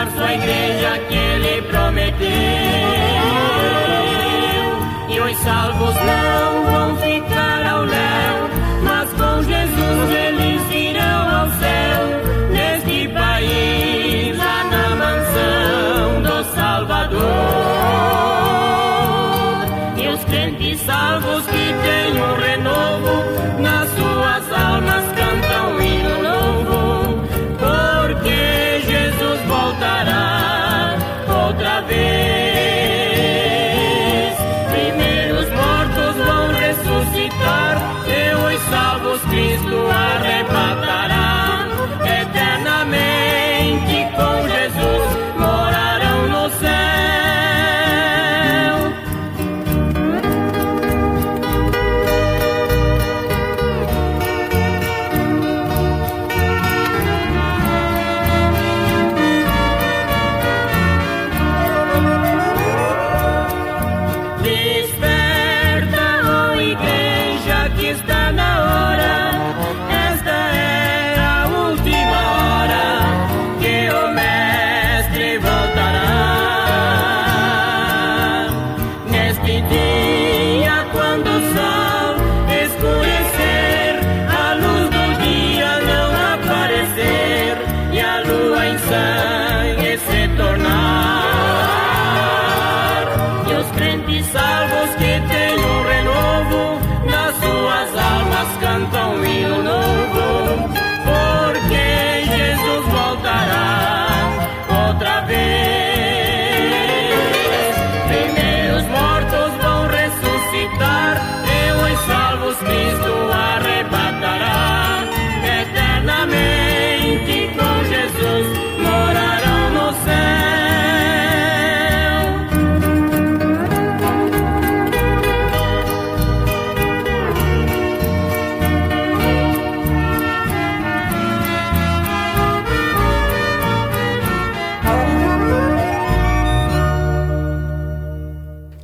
dar sua igreja que ele prometeu. E os salvos não vão ficar ao léu, mas com Jesus eles irão ao céu. Neste país, lá na mansão do Salvador. E os crentes salvos que têm um renovo, nas suas almas cantam um hino novo, porque Jesus voltará outra vez. Primeiro os mortos vão ressuscitar, e os salvos Cristo arrebatará. Eternamente com Jesus morarão no céu. Salvos que têm um renovo, nas suas almas cantam um hino novo, porque Jesus voltará outra vez. Primeiro os mortos vão ressuscitar, e os salvos Cristo arrebatará. Eternamente com Jesus morarão no céu.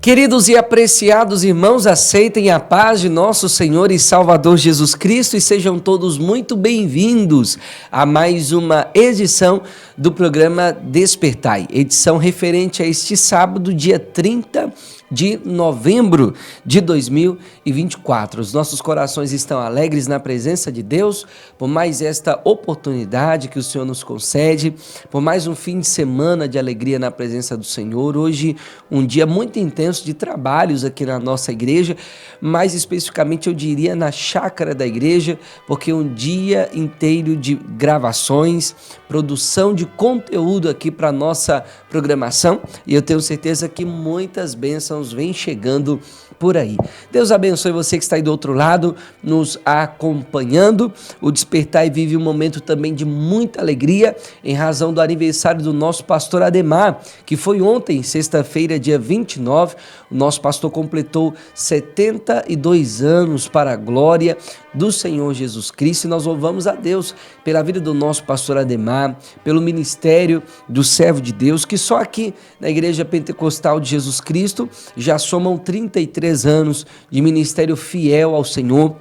Queridos e apreciados irmãos, aceitem a paz de nosso Senhor e Salvador Jesus Cristo e sejam todos muito bem-vindos a mais uma edição do programa Despertai, edição referente a este sábado, dia 30 de novembro de 2024. Os nossos corações estão alegres na presença de Deus, por mais esta oportunidade que o Senhor nos concede, por mais um fim de semana de alegria na presença do Senhor. Hoje, um dia muito intenso de trabalhos aqui na nossa igreja, mais especificamente eu diria na chácara da igreja, porque um dia inteiro de gravações, produção de conteúdo aqui para nossa programação, e eu tenho certeza que muitas bênçãos vêm chegando por aí. Deus abençoe você que está aí do outro lado, nos acompanhando. O Despertai vive um momento também de muita alegria, em razão do aniversário do nosso pastor Ademar, que foi ontem, sexta-feira, dia 29, o nosso pastor completou 72 anos para a glória do Senhor Jesus Cristo, e nós louvamos a Deus pela vida do nosso pastor Ademar, pelo ministério do servo de Deus, que só aqui na Igreja Pentecostal de Jesus Cristo já somam 33 anos de ministério fiel ao Senhor.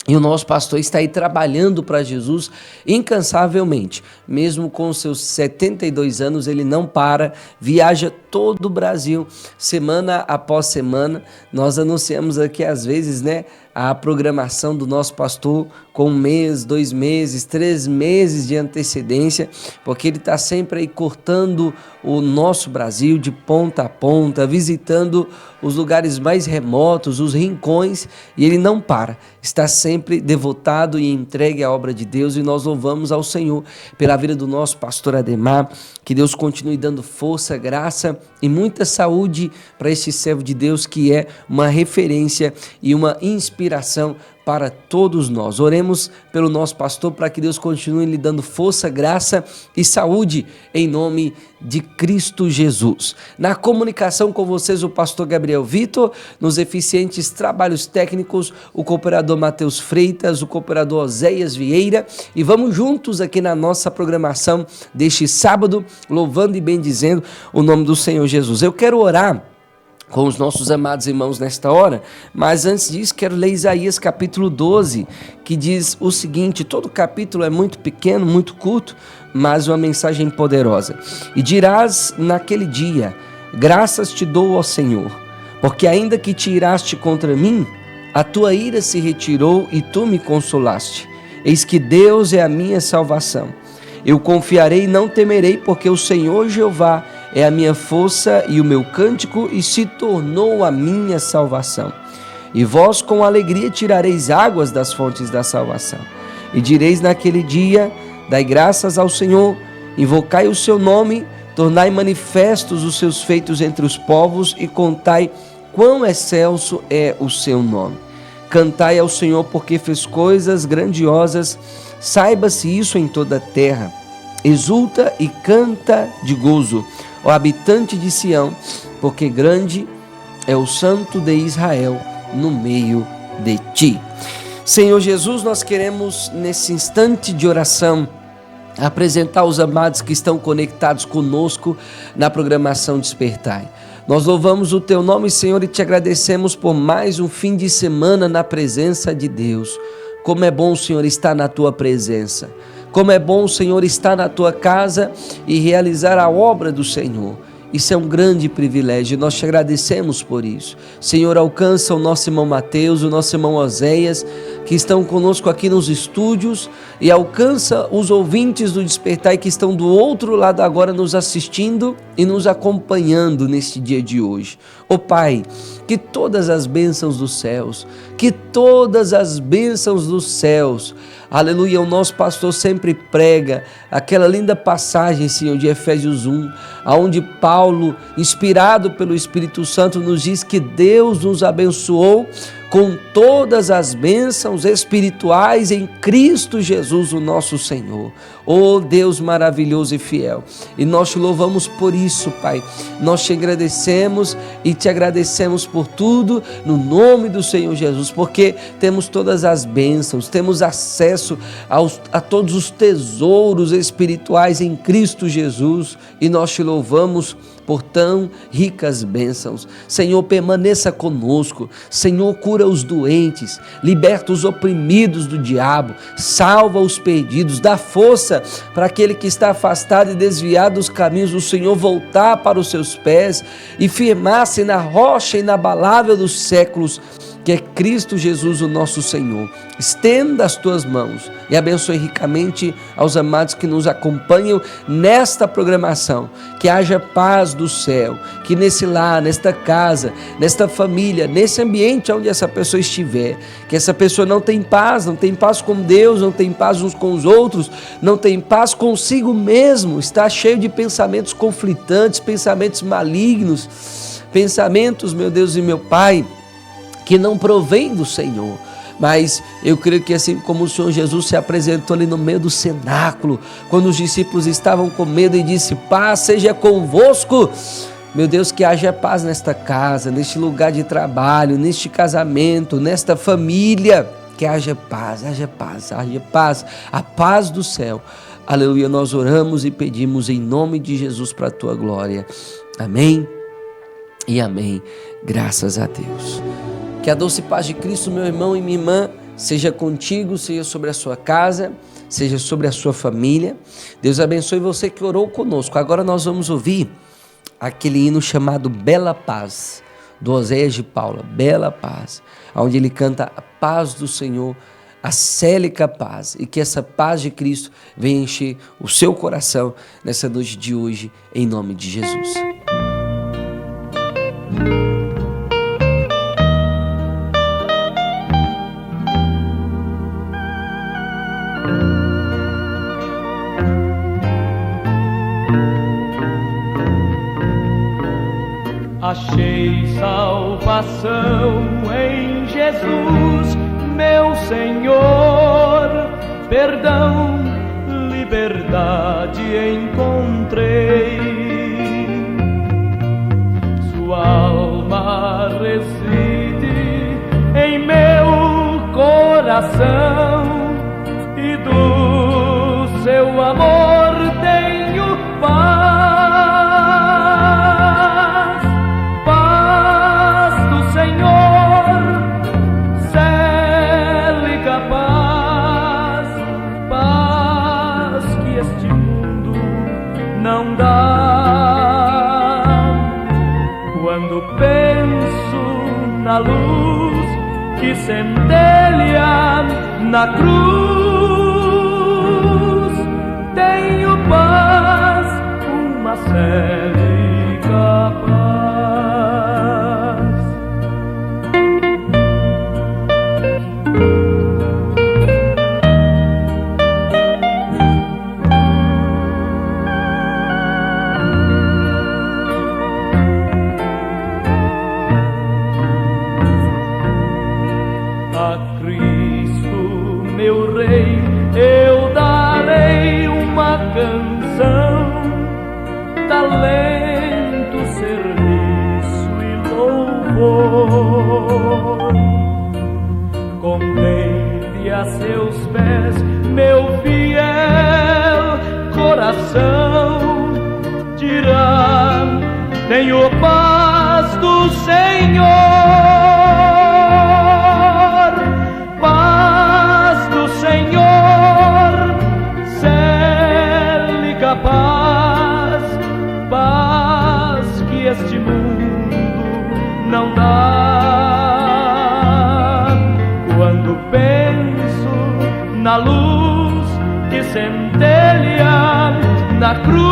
E o nosso pastor está aí trabalhando para Jesus incansavelmente. Mesmo com seus 72 anos, ele não para, viaja todo o Brasil, semana após semana. Nós anunciamos aqui às vezes, a programação do nosso pastor com 1 mês, 2 meses, 3 meses de antecedência, porque ele está sempre aí cortando o nosso Brasil de ponta a ponta, visitando os lugares mais remotos, os rincões, e ele não para, está sempre devotado e entregue à obra de Deus, e nós louvamos ao Senhor pela vida do nosso pastor Ademar. Que Deus continue dando força, graça e muita saúde para este servo de Deus, que é uma referência e uma inspiração para todos nós. Oremos pelo nosso pastor para que Deus continue lhe dando força, graça e saúde em nome de Cristo Jesus. Na comunicação com vocês, o pastor Gabriel Vitor, nos eficientes trabalhos técnicos, o cooperador Matheus Freitas, o cooperador Oséias Vieira, e vamos juntos aqui na nossa programação deste sábado, louvando e bendizendo o nome do Senhor Jesus. Eu quero orar com os nossos amados irmãos nesta hora, mas antes disso quero ler Isaías capítulo 12, que diz o seguinte. Todo capítulo é muito pequeno, muito curto, mas uma mensagem poderosa. E dirás naquele dia: graças te dou, ó Senhor, porque ainda que te iraste contra mim, a tua ira se retirou e tu me consolaste. Eis que Deus é a minha salvação. Eu confiarei e não temerei, porque o Senhor Jeová é a minha força e o meu cântico, e se tornou a minha salvação. E vós com alegria tirareis águas das fontes da salvação. E direis naquele dia: dai graças ao Senhor, invocai o seu nome, tornai manifestos os seus feitos entre os povos, e contai quão excelso é o seu nome. Cantai ao Senhor, porque fez coisas grandiosas, saiba-se isso em toda a terra. Exulta e canta de gozo, ó habitante de Sião, porque grande é o Santo de Israel no meio de ti. Senhor Jesus, nós queremos nesse instante de oração apresentar os amados que estão conectados conosco na programação Despertai. Nós louvamos o teu nome, Senhor, e te agradecemos por mais um fim de semana na presença de Deus. Como é bom, Senhor, estar na tua presença. Como é bom, Senhor, estar na tua casa e realizar a obra do Senhor. Isso é um grande privilégio, nós te agradecemos por isso. Senhor, alcança o nosso irmão Mateus, o nosso irmão Oséias, que estão conosco aqui nos estúdios, e alcança os ouvintes do Despertai que estão do outro lado agora nos assistindo e nos acompanhando neste dia de hoje. Ó Pai, que todas as bênçãos dos céus, aleluia, o nosso pastor sempre prega aquela linda passagem, Senhor, de Efésios 1, onde Paulo, inspirado pelo Espírito Santo, nos diz que Deus nos abençoou com todas as bênçãos espirituais em Cristo Jesus, o nosso Senhor. Oh Deus maravilhoso e fiel, e nós te louvamos por isso, Pai. Nós te agradecemos e te agradecemos por tudo, no nome do Senhor Jesus, porque temos todas as bênçãos, temos acesso a todos os tesouros espirituais em Cristo Jesus, e nós te louvamos por tão ricas bênçãos. Senhor, permaneça conosco. Senhor, cura os doentes, liberta os oprimidos do diabo, salva os perdidos, dá força para aquele que está afastado e desviado dos caminhos do Senhor voltar para os seus pés e firmar-se na rocha inabalável dos séculos, que é Cristo Jesus, o nosso Senhor. Estenda as tuas mãos e abençoe ricamente aos amados que nos acompanham nesta programação. Que haja paz do céu, que nesse lar, nesta casa, nesta família, nesse ambiente onde essa pessoa estiver, que essa pessoa não tem paz com Deus, não tem paz uns com os outros, não tem paz consigo mesmo, está cheio de pensamentos conflitantes, pensamentos malignos, pensamentos, meu Deus e meu Pai, que não provém do Senhor. Mas eu creio que assim como o Senhor Jesus se apresentou ali no meio do cenáculo, quando os discípulos estavam com medo, e disse: paz seja convosco. Meu Deus, que haja paz nesta casa, neste lugar de trabalho, neste casamento, nesta família, que haja paz, a paz do céu. Aleluia, nós oramos e pedimos em nome de Jesus para a tua glória. Amém e amém. Graças a Deus. Que a doce paz de Cristo, meu irmão e minha irmã, seja contigo, seja sobre a sua casa, seja sobre a sua família. Deus abençoe você que orou conosco. Agora nós vamos ouvir aquele hino chamado Bela Paz, do Oséias de Paula, Bela Paz, onde ele canta a paz do Senhor, a célica paz, e que essa paz de Cristo venha encher o seu coração nessa noite de hoje, em nome de Jesus. Achei salvação em Jesus, meu Senhor, perdão, liberdade encontrei. Sua alma reside em meu coração e do seu amor tenho paz. Paz que este mundo penso na luz que centelha na cruz, tenho paz, uma célica paz. A Cristo, meu Rei, eu darei uma canção, talento, serviço e louvor. Contemple a seus pés, meu fiel coração, dirá: tenho paz do Senhor. Paz do Senhor, célica paz, paz que este mundo não dá. Quando penso na luz que centelha na cruz,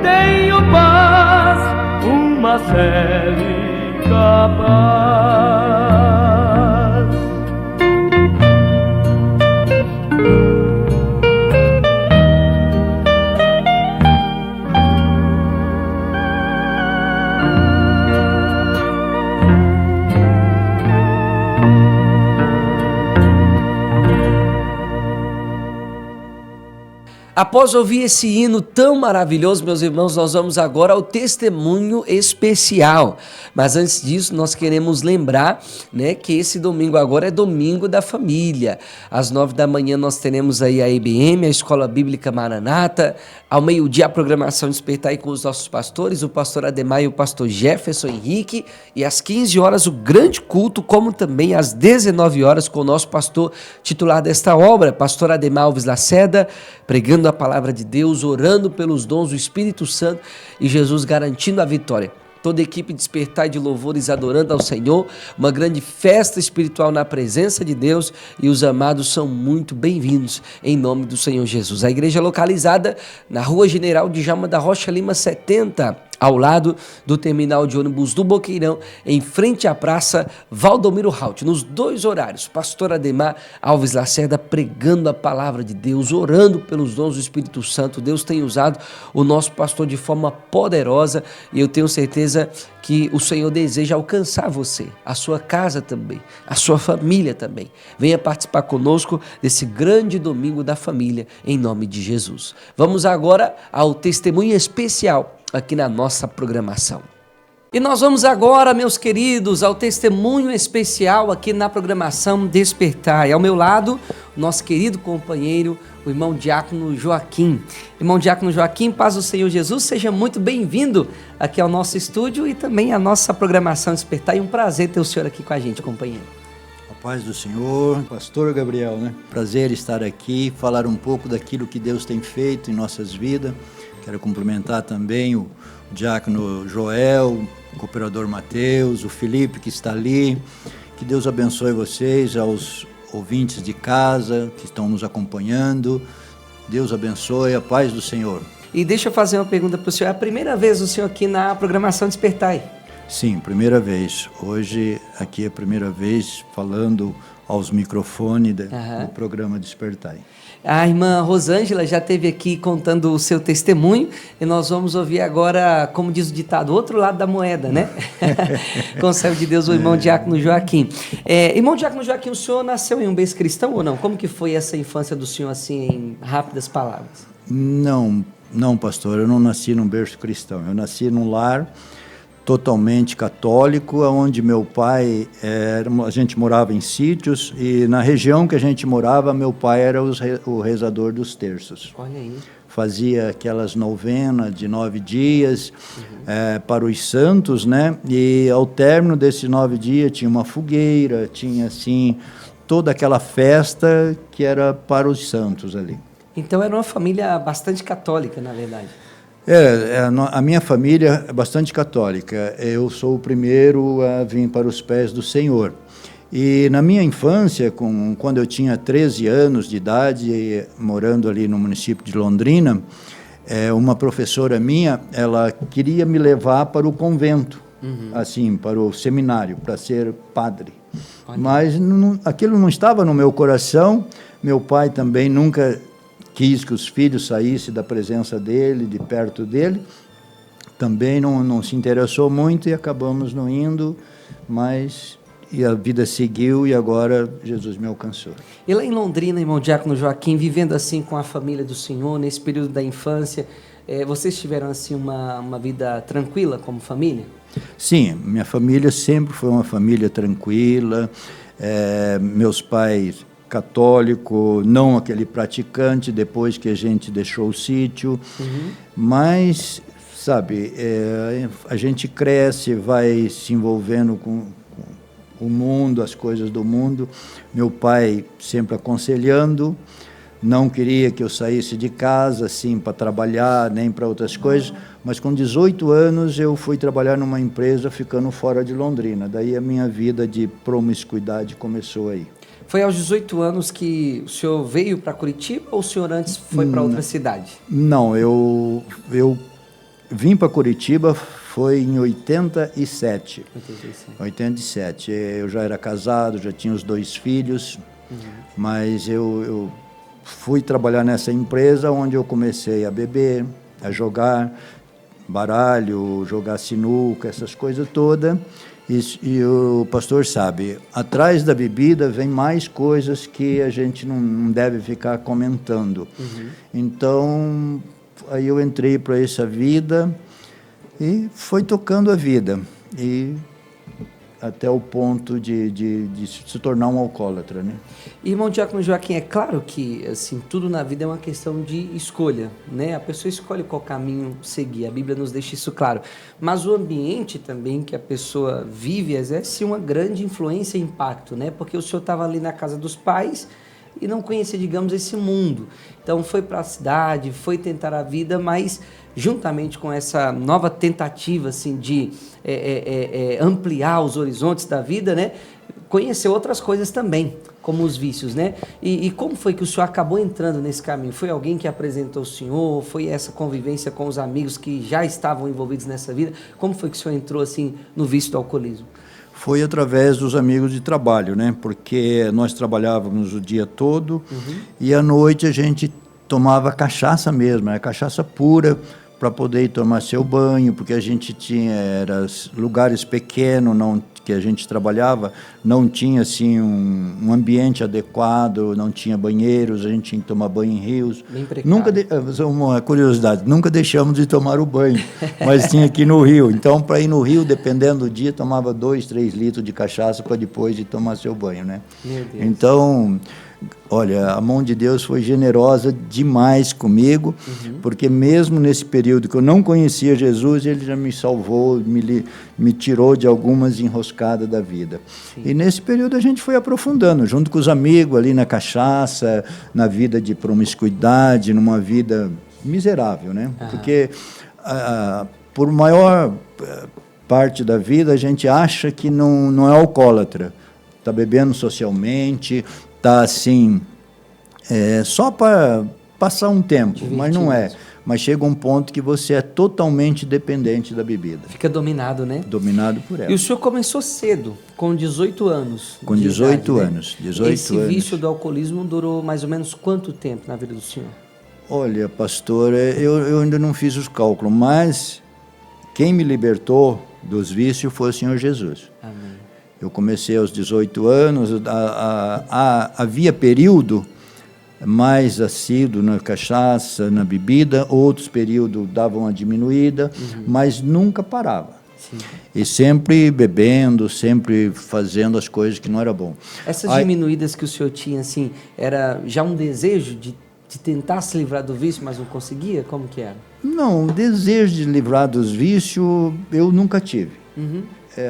tenho paz, uma célica paz. Após ouvir esse hino tão maravilhoso, meus irmãos, nós vamos agora ao testemunho especial. Mas antes disso, nós queremos lembrar, né, que esse domingo agora é domingo da família. Às 9 da manhã nós teremos aí a EBM, a Escola Bíblica Maranata. Ao meio-dia a programação Despertar aí com os nossos pastores, o pastor Ademar e o pastor Jefferson Henrique. E às 15 horas o grande culto, como também às 19 horas com o nosso pastor titular desta obra, pastor Ademar Alves Lacerda, pregando a palavra de Deus, orando pelos dons do Espírito Santo e Jesus garantindo a vitória. Toda a equipe Despertar de louvores adorando ao Senhor, uma grande festa espiritual na presença de Deus, e os amados são muito bem-vindos em nome do Senhor Jesus. A igreja localizada na Rua General Djalma da Rocha Lima 70, ao lado do terminal de ônibus do Boqueirão, em frente à Praça Valdomiro Halt, nos dois horários, pastor Ademar Alves Lacerda pregando a palavra de Deus, orando pelos dons do Espírito Santo. Deus tem usado o nosso pastor de forma poderosa, e eu tenho certeza que o Senhor deseja alcançar você, a sua casa também, a sua família também. Venha participar conosco desse grande domingo da família, em nome de Jesus. Vamos agora ao testemunho especial aqui na nossa programação. E nós vamos agora, meus queridos, ao testemunho especial aqui na programação Despertar. E ao meu lado, o nosso querido companheiro, o irmão Diácono Joaquim. Irmão Diácono Joaquim, paz do Senhor Jesus, seja muito bem-vindo aqui ao nosso estúdio e também à nossa programação Despertar. E um prazer ter o senhor aqui com a gente, companheiro. A paz do Senhor, pastor Gabriel, né? Prazer estar aqui, falar um pouco daquilo que Deus tem feito em nossas vidas. Quero cumprimentar também o diácono Joel, o cooperador Mateus, o Felipe que está ali. Que Deus abençoe vocês, aos ouvintes de casa que estão nos acompanhando. Deus abençoe, a paz do Senhor. E deixa eu fazer uma pergunta para o senhor. É a primeira vez o senhor aqui na programação Despertar? Sim, primeira vez. Hoje aqui é a primeira vez falando aos microfones do programa Despertar. A irmã Rosângela já esteve aqui contando o seu testemunho, e nós vamos ouvir agora, como diz o ditado, o outro lado da moeda, né? Com o servo de Deus, o irmão Diácono Joaquim. Irmão Diácono Joaquim, o senhor nasceu em um berço cristão ou não? Como que foi essa infância do senhor, assim, em rápidas palavras? Não, pastor, eu não nasci num berço cristão. Eu nasci num lar totalmente católico, onde meu pai, a gente morava em sítios, e na região que a gente morava, meu pai era o rezador dos terços. Olha aí. Fazia aquelas novenas de 9 dias para os santos, né? E ao término desses 9 dias tinha uma fogueira, tinha assim toda aquela festa que era para os santos ali. Então era uma família bastante católica, na verdade. A minha família é bastante católica. Eu sou o primeiro a vir para os pés do Senhor. E na minha infância, quando eu tinha 13 anos de idade, morando ali no município de Londrina, uma professora minha, ela queria me levar para o convento, assim, para o seminário, para ser padre. Mas aquilo não estava no meu coração. Meu pai também nunca quis que os filhos saíssem da presença dele, de perto dele. Também não se interessou muito e acabamos não indo, mas a vida seguiu e agora Jesus me alcançou. E lá em Londrina, irmão Diácono Joaquim, vivendo assim com a família do Senhor, nesse período da infância, vocês tiveram assim uma vida tranquila como família? Sim, minha família sempre foi uma família tranquila. Meus pais católico, não aquele praticante depois que a gente deixou o sítio, mas, sabe, a gente cresce, vai se envolvendo com o mundo, as coisas do mundo. Meu pai sempre aconselhando, não queria que eu saísse de casa, assim, para trabalhar, nem para outras coisas, mas com 18 anos eu fui trabalhar numa empresa ficando fora de Londrina, daí a minha vida de promiscuidade começou aí. Foi aos 18 anos que o senhor veio para Curitiba ou o senhor antes foi para outra cidade? Não, eu vim para Curitiba foi em 87. 87. Eu já era casado, já tinha os 2 filhos, mas eu fui trabalhar nessa empresa onde eu comecei a beber, a jogar baralho, jogar sinuca, essas coisas todas. E o pastor sabe, atrás da bebida vem mais coisas que a gente não deve ficar comentando. Então, aí eu entrei para essa vida e foi tocando a vida. E até o ponto de se tornar um alcoólatra, né? Irmão Diácono Joaquim, é claro que assim, tudo na vida é uma questão de escolha, né? A pessoa escolhe qual caminho seguir, a Bíblia nos deixa isso claro. Mas o ambiente também que a pessoa vive exerce uma grande influência e impacto, né? Porque o senhor estava ali na casa dos pais e não conhecia, digamos, esse mundo. Então foi para a cidade, foi tentar a vida, mas juntamente com essa nova tentativa assim, de ampliar os horizontes da vida, né? Conheceu outras coisas também, como os vícios, né? E como foi que o senhor acabou entrando nesse caminho? Foi alguém que apresentou o senhor? Foi essa convivência com os amigos que já estavam envolvidos nessa vida? Como foi que o senhor entrou assim no vício do alcoolismo? Foi através dos amigos de trabalho, né? Porque nós trabalhávamos o dia todo e à noite a gente tomava cachaça mesmo, cachaça pura, para poder ir tomar seu banho, porque a gente tinha lugares pequenos, que a gente trabalhava, não tinha assim um ambiente adequado, não tinha banheiros, a gente tinha que tomar banho em rios. Bem precário. Uma curiosidade, nunca deixamos de tomar o banho, mas tinha que ir no rio. Então, para ir no rio, dependendo do dia, tomava 2, 3 litros de cachaça para depois de tomar seu banho, né? Meu Deus. Então, olha, a mão de Deus foi generosa demais comigo, porque mesmo nesse período que eu não conhecia Jesus, Ele já me salvou, me tirou de algumas enroscadas da vida. Sim. E nesse período a gente foi aprofundando, junto com os amigos ali na cachaça, na vida de promiscuidade, numa vida miserável, né? Porque por maior parte da vida a gente acha que não é alcoólatra, está bebendo socialmente, está assim, só para passar um tempo, mas não é. Mas chega um ponto que você é totalmente dependente da bebida. Fica dominado, né? Dominado por ela. E o senhor começou cedo, com 18 anos. Com 18 idade, anos. Né? 18 Esse anos. vício do alcoolismo durou mais ou menos quanto tempo na vida do senhor? Olha, pastor, eu ainda não fiz os cálculos, mas quem me libertou dos vícios foi o Senhor Jesus. Amém. Eu comecei aos 18 anos, havia período mais assíduo na cachaça, na bebida, outros períodos davam uma diminuída, mas nunca parava. Sim. E sempre bebendo, sempre fazendo as coisas que não era bom. Essas diminuídas que o senhor tinha, assim, era já um desejo de tentar se livrar do vício, mas não conseguia? Como que era? Não, desejo de livrar dos vícios eu nunca tive.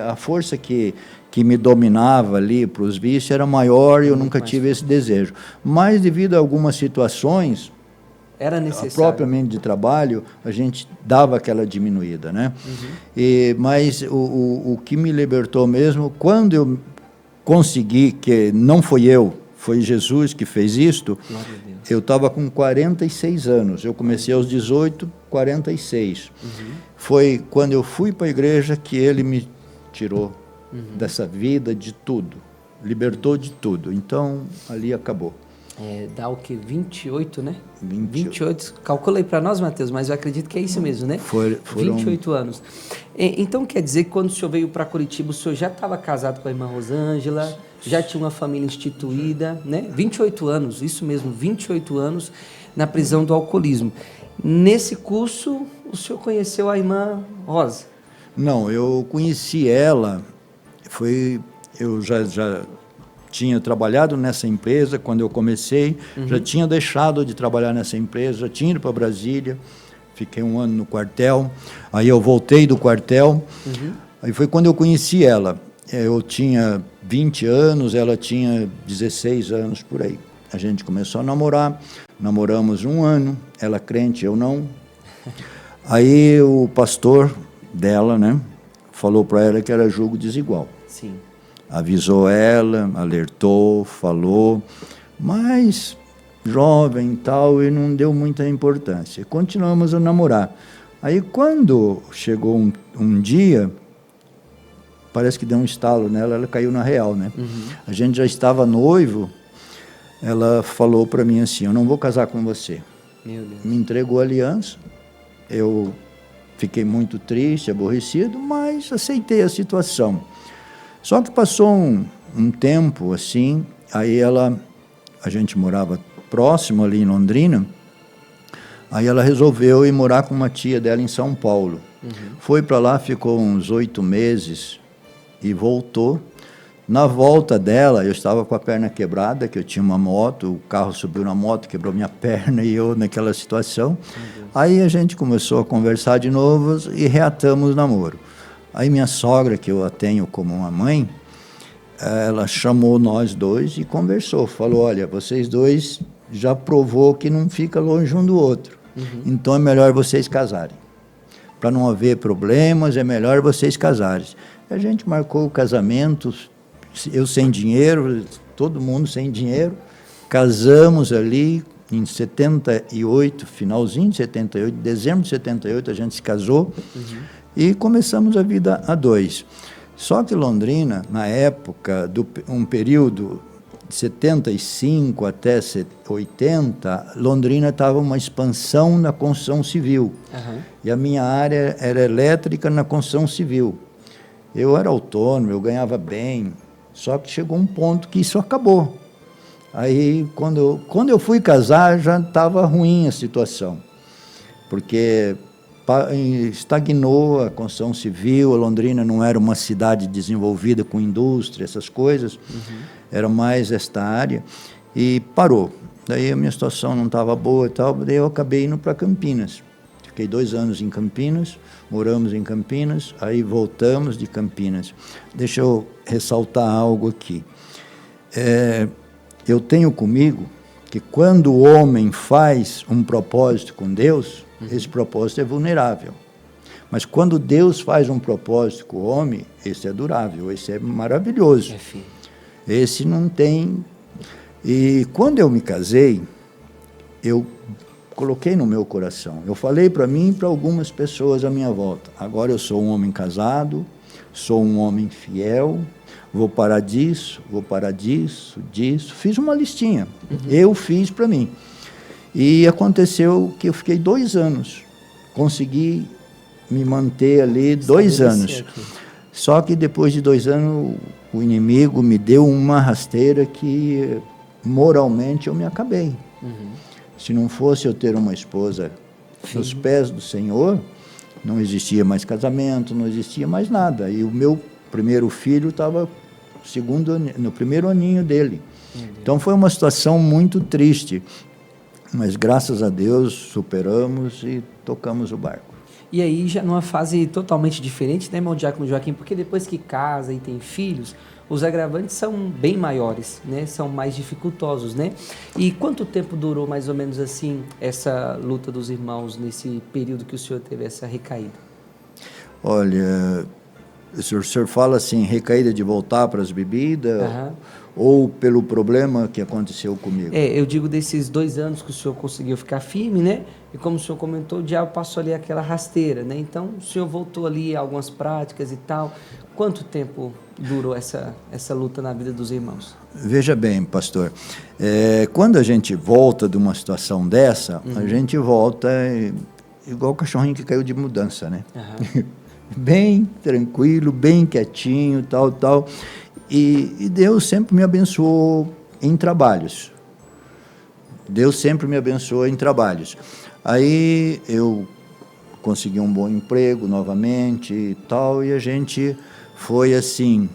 A força que me dominava ali para os vícios era maior e eu nunca tive esse desejo. Mas devido a algumas situações, Era necessário. Propriamente de trabalho, a gente dava aquela diminuída, né? Mas o que me libertou mesmo, quando eu consegui, que não foi eu, foi Jesus que fez isto, eu estava com 46 anos, eu comecei aos 18, 46. Foi quando eu fui para a igreja que ele me tirou dessa vida, de tudo, libertou de tudo, então ali acabou. Dá o que? 28, né? 28. Calcula aí para nós, Mateus, mas eu acredito que é isso mesmo, né? Foram 28 anos. Então quer dizer que quando o senhor veio para Curitiba, o senhor já estava casado com a irmã Rosângela, já tinha uma família instituída, né? 28 anos, isso mesmo, 28 anos na prisão do alcoolismo. Nesse curso, o senhor conheceu a irmã Rosa? Não, eu conheci ela, eu já tinha trabalhado nessa empresa quando eu comecei, já tinha deixado de trabalhar nessa empresa, já tinha ido para Brasília, fiquei 1 ano no quartel, aí eu voltei do quartel, aí foi quando eu conheci ela. Eu tinha 20 anos, ela tinha 16 anos, por aí. A gente começou a namorar, namoramos 1 ano, ela crente, eu não. Aí o pastor dela, né, falou para ela que era julgo desigual. Sim. Avisou ela, alertou, falou, mas jovem e tal, e não deu muita importância. Continuamos a namorar. Aí quando chegou um dia, parece que deu um estalo nela, ela caiu na real, né? A gente já estava noivo, ela falou para mim assim, eu não vou casar com você. Meu Deus. Me entregou a aliança, eu fiquei muito triste, aborrecido, mas aceitei a situação. Só que passou um tempo assim, aí a gente morava próximo ali em Londrina, aí ela resolveu ir morar com uma tia dela em São Paulo. Foi para lá, ficou uns 8 meses e voltou. Na volta dela, eu estava com a perna quebrada, que eu tinha uma moto, o carro subiu na moto, quebrou minha perna e eu naquela situação. Aí a gente começou a conversar de novo e reatamos o namoro. Aí minha sogra, que eu a tenho como uma mãe, ela chamou nós dois e conversou. Falou, olha, vocês dois já provou que não fica longe um do outro. Então é melhor vocês casarem. Para não haver problemas, é melhor vocês casarem. A gente marcou o casamento, eu sem dinheiro, todo mundo sem dinheiro. Casamos ali em 78, finalzinho de 78, dezembro de 78 a gente se casou. E começamos a vida a 2. Só que Londrina, na época, um período de 75 até 80, Londrina estava uma expansão na construção civil. E a minha área era elétrica na construção civil. Eu era autônomo, eu ganhava bem, só que chegou um ponto que isso acabou. Aí, quando eu fui casar, já estava ruim a situação, porque estagnou a construção civil, a Londrina não era uma cidade desenvolvida com indústria, essas coisas, era mais esta área, e parou. Daí a minha situação não estava boa e tal, daí eu acabei indo para Campinas. Fiquei 2 anos em Campinas, moramos em Campinas, aí voltamos de Campinas. Deixa eu ressaltar algo aqui. Eu tenho comigo que quando o homem faz um propósito com Deus, esse propósito é vulnerável. Mas quando Deus faz um propósito com o homem, esse é durável, esse é maravilhoso. Esse não tem... E quando eu me casei, eu coloquei no meu coração, eu falei para mim e para algumas pessoas à minha volta, agora eu sou um homem casado, sou um homem fiel, vou parar disso, disso. Fiz uma listinha, eu fiz para mim. E aconteceu que eu fiquei 2 anos, consegui me manter ali 2 anos. Só que depois de 2 anos, o inimigo me deu uma rasteira que moralmente eu me acabei. Se não fosse eu ter uma esposa nos pés do Senhor, não existia mais casamento, não existia mais nada. E o meu primeiro filho estava no primeiro aninho dele. Então foi uma situação muito triste. Mas graças a Deus superamos e tocamos o barco. E aí já numa fase totalmente diferente, né, irmão Diácono Joaquim? Porque depois que casa e tem filhos, os agravantes são bem maiores, né? São mais dificultosos, né? E quanto tempo durou mais ou menos assim essa luta dos irmãos nesse período que o senhor teve essa recaída? Olha, o senhor fala assim, recaída de voltar para as bebidas, ou pelo problema que aconteceu comigo? Eu digo desses 2 anos que o senhor conseguiu ficar firme, né? E como o senhor comentou, o diabo passou ali aquela rasteira, né? Então, o senhor voltou ali a algumas práticas e tal. Quanto tempo durou essa luta na vida dos irmãos? Veja bem, pastor, quando a gente volta de uma situação dessa, a gente volta igual o cachorrinho que caiu de mudança, né? Bem tranquilo, bem quietinho, tal. E Deus sempre me abençoou em trabalhos. Aí eu consegui um bom emprego novamente e tal, e a gente foi assim,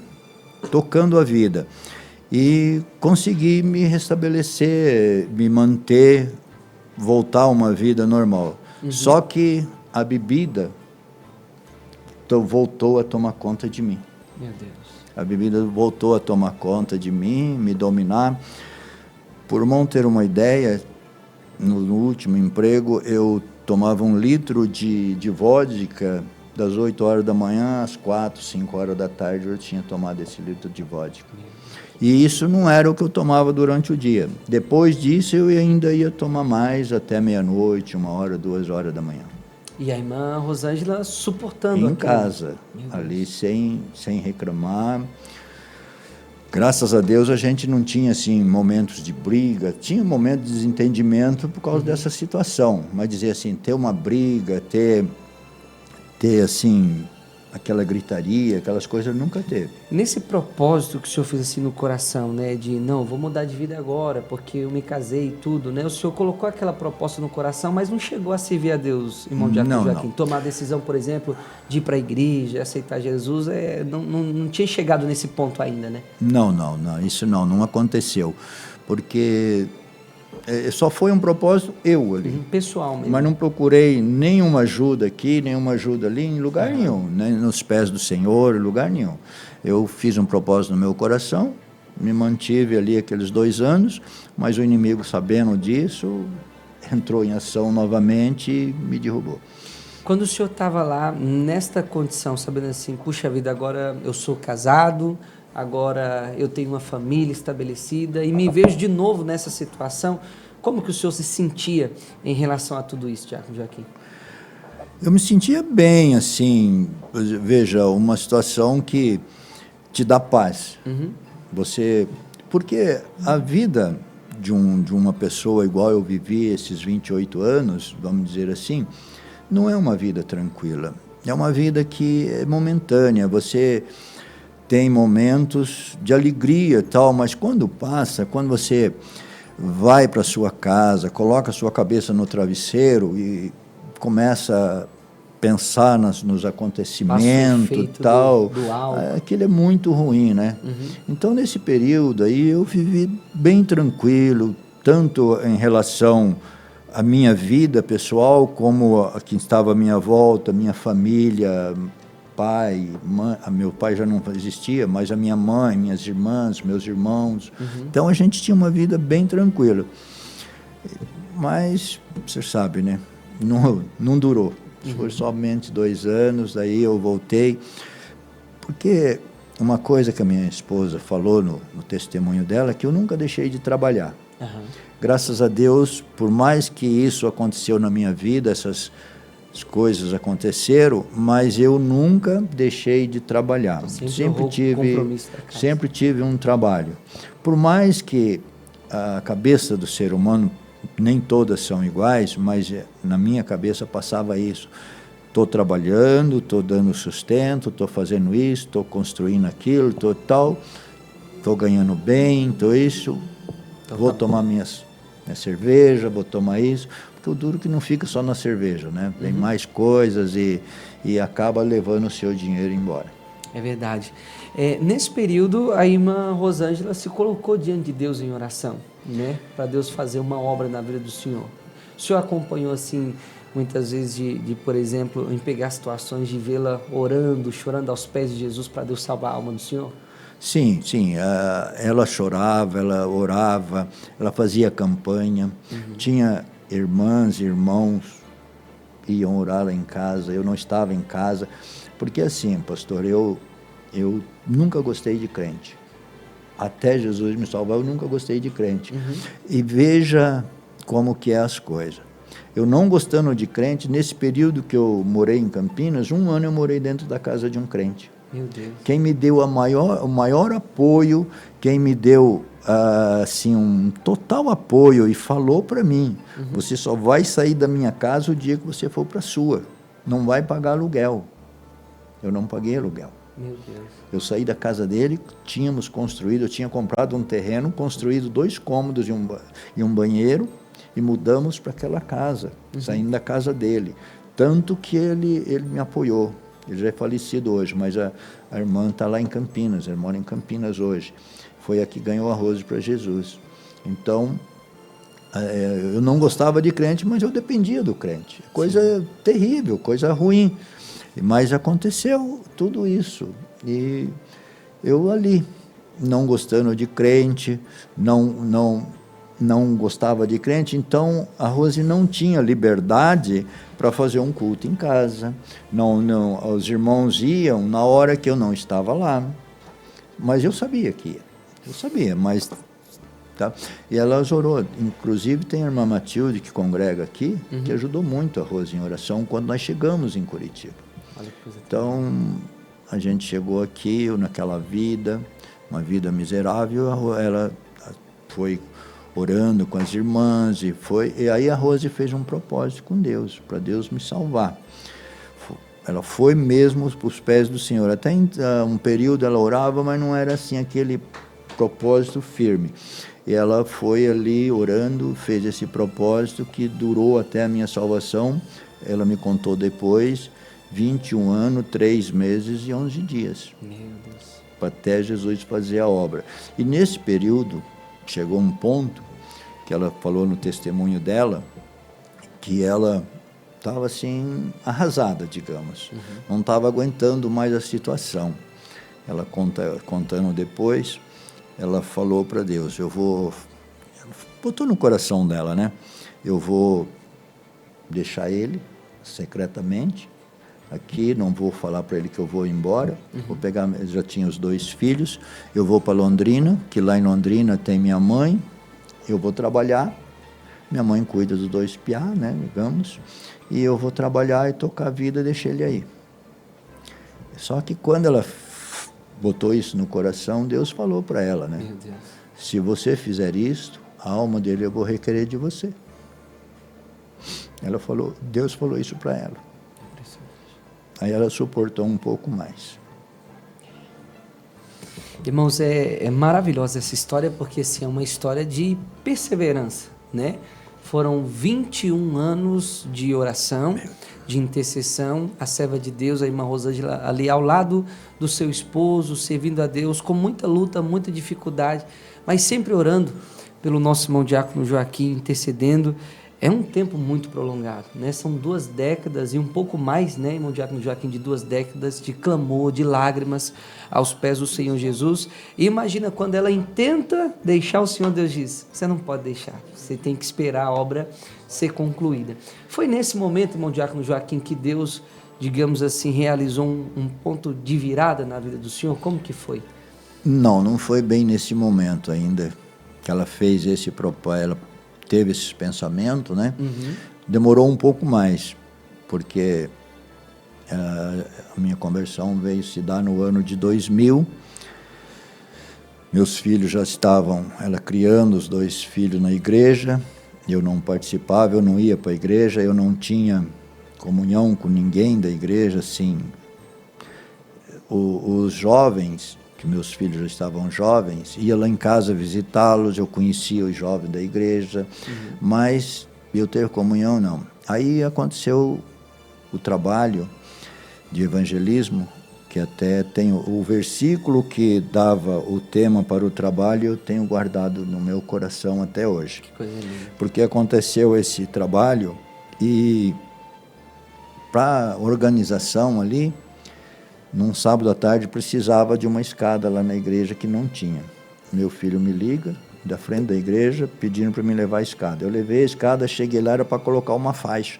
tocando a vida. E consegui me restabelecer, me manter, voltar a uma vida normal. Só que a bebida voltou a tomar conta de mim. Meu Deus. A bebida voltou a tomar conta de mim, me dominar. Por irmão ter uma ideia, no último emprego, eu tomava 1 litro de vodka das 8 horas da manhã às 4, 5 horas da tarde, eu tinha tomado esse litro de vodka. E isso não era o que eu tomava durante o dia. Depois disso, eu ainda ia tomar mais até meia-noite, 1 hora, 2 horas da manhã. E a irmã Rosângela suportando em aquilo. casa, ali sem reclamar. Graças a Deus a gente não tinha assim momentos de briga, tinha momentos de desentendimento por causa dessa situação, mas dizer assim, ter uma briga, ter assim aquela gritaria, aquelas coisas nunca teve. Nesse propósito que o senhor fez assim no coração, né, de não, vou mudar de vida agora, porque eu me casei e tudo, né, o senhor colocou aquela proposta no coração, mas não chegou a servir a Deus, irmão Diácono Joaquim? Tomar a decisão, por exemplo, de ir para a igreja, aceitar Jesus, não tinha chegado nesse ponto ainda, né? Não, isso não aconteceu, porque só foi um propósito eu ali. Pessoal mesmo. Mas não procurei nenhuma ajuda aqui, nenhuma ajuda ali, em lugar nenhum, nem nos pés do Senhor, em lugar nenhum. Eu fiz um propósito no meu coração, me mantive ali aqueles 2 anos, mas o inimigo, sabendo disso, entrou em ação novamente e me derrubou. Quando o senhor estava lá, nesta condição, sabendo assim, puxa vida, agora eu sou casado, agora eu tenho uma família estabelecida e me vejo de novo nessa situação, como que o senhor se sentia em relação a tudo isso, Diácono Joaquim? Eu me sentia bem, assim, veja, uma situação que te dá paz. Porque a vida de uma pessoa igual eu vivi esses 28 anos, vamos dizer assim, não é uma vida tranquila. É uma vida que é momentânea, você tem momentos de alegria e tal, mas quando passa, quando você vai para sua casa, coloca a sua cabeça no travesseiro e começa a pensar nos acontecimentos e tal, aquilo é muito ruim, né? Então, nesse período aí, eu vivi bem tranquilo, tanto em relação à minha vida pessoal, como a que estava à minha volta, minha família, pai, mãe, meu pai já não existia, mas a minha mãe, minhas irmãs, meus irmãos. Então a gente tinha uma vida bem tranquila. Mas, você sabe, né? Não durou. Foi somente 2 anos, daí eu voltei. Porque uma coisa que a minha esposa falou no testemunho dela, é que eu nunca deixei de trabalhar. Graças a Deus, por mais que isso aconteceu na minha vida, essas coisas aconteceram, mas eu nunca deixei de trabalhar. Sempre tive um trabalho. Por mais que a cabeça do ser humano, nem todas são iguais, mas na minha cabeça passava isso. Estou trabalhando, estou dando sustento, estou fazendo isso, estou construindo aquilo, estou tal, estou ganhando bem, estou isso, vou tomar minha cerveja, vou tomar isso. Porque o duro que não fica só na cerveja, né? Tem mais coisas e acaba levando o seu dinheiro embora. É verdade. Nesse período, a irmã Rosângela se colocou diante de Deus em oração, né? Para Deus fazer uma obra na vida do senhor. O senhor acompanhou, assim, muitas vezes por exemplo, em pegar situações de vê-la orando, chorando aos pés de Jesus para Deus salvar a alma do senhor? Sim, sim. Ela chorava, ela orava, ela fazia campanha. Tinha irmãs e irmãos que iam orar lá em casa. Eu não estava em casa. Porque assim, pastor, eu nunca gostei de crente. Até Jesus me salvar, eu nunca gostei de crente. E veja como que é as coisas. Eu não gostando de crente, nesse período que eu morei em Campinas, 1 ano eu morei dentro da casa de um crente. Meu Deus. Quem me deu o maior apoio, quem me deu assim, um total apoio e falou para mim, você só vai sair da minha casa o dia que você for para a sua. Não vai pagar aluguel. Eu não paguei aluguel. Meu Deus. Eu saí da casa dele, tínhamos construído, eu tinha comprado um terreno, construído 2 cômodos e um banheiro, e mudamos para aquela casa, saindo da casa dele. Tanto que ele me apoiou. Ele já é falecido hoje, mas a irmã está lá em Campinas, ela mora em Campinas hoje. Foi a que ganhou a Rose para Jesus. Então, eu não gostava de crente, mas eu dependia do crente. Coisa terrível, coisa ruim. Mas aconteceu tudo isso. E eu ali, não gostando de crente, não gostava de crente, então a Rose não tinha liberdade para fazer um culto em casa. Os irmãos iam na hora que eu não estava lá. Mas eu sabia que ia. Eu sabia, mas... Tá? E ela orou. Inclusive tem a irmã Matilde, que congrega aqui, que ajudou muito a Rose em oração quando nós chegamos em Curitiba. Então, a gente chegou aqui naquela vida, uma vida miserável, ela foi orando com as irmãs, e aí a Rose fez um propósito com Deus, para Deus me salvar. Ela foi mesmo para os pés do Senhor. Até um período ela orava, mas não era assim aquele propósito firme. E ela foi ali orando, fez esse propósito que durou até a minha salvação. Ela me contou depois, 21 anos, 3 meses e 11 dias. Meu Deus. Até Jesus fazer a obra. E nesse período, chegou um ponto que ela falou no testemunho dela, que ela estava assim, arrasada, digamos. Não estava aguentando mais a situação. Ela contando depois, ela falou para Deus, botou no coração dela, né? Eu vou deixar ele secretamente aqui, não vou falar para ele que eu vou embora, vou pegar, já tinha os 2 filhos, eu vou para Londrina, que lá em Londrina tem minha mãe, eu vou trabalhar, minha mãe cuida dos 2 piá, né, digamos, e eu vou trabalhar e tocar a vida e deixar ele aí. Só que quando ela botou isso no coração, Deus falou para ela, né? Meu Deus. Se você fizer isto, a alma dele eu vou requerer de você. Ela falou, Deus falou isso para ela. Aí ela suportou um pouco mais. Irmãos, é maravilhosa essa história, porque assim, é uma história de perseverança, né? Foram 21 anos de oração, de intercessão, a serva de Deus, a irmã Rosângela, ali ao lado do seu esposo, servindo a Deus, com muita luta, muita dificuldade, mas sempre orando pelo nosso irmão diácono Joaquim, intercedendo. É um tempo muito prolongado, né? São 2 décadas e um pouco mais, né, irmão diácono Joaquim, de 2 décadas de clamor, de lágrimas aos pés do Senhor Jesus. E imagina quando ela intenta deixar, o Senhor Deus diz, você não pode deixar, você tem que esperar a obra ser concluída. Foi nesse momento, irmão diácono Joaquim, que Deus, digamos assim, realizou um ponto de virada na vida do Senhor? Como que foi? Não foi bem nesse momento ainda que ela fez esse propósito, ela teve esse pensamento, né? Demorou um pouco mais, porque a minha conversão veio se dar no ano de 2000. Meus filhos já estavam, ela criando os 2 filhos na igreja, eu não participava, eu não ia para a igreja, eu não tinha comunhão com ninguém da igreja, assim. Os jovens, que meus filhos já estavam jovens, ia lá em casa visitá-los, eu conhecia os jovens da igreja, mas eu ter comunhão, não. Aí aconteceu o trabalho de evangelismo, que até tenho o versículo que dava o tema para o trabalho, eu tenho guardado no meu coração até hoje. Que coisa linda. Porque aconteceu esse trabalho e para organização ali, num sábado à tarde precisava de uma escada lá na igreja que não tinha. Meu filho me liga da frente da igreja pedindo para me levar a escada. Eu levei a escada, cheguei lá, era para colocar uma faixa.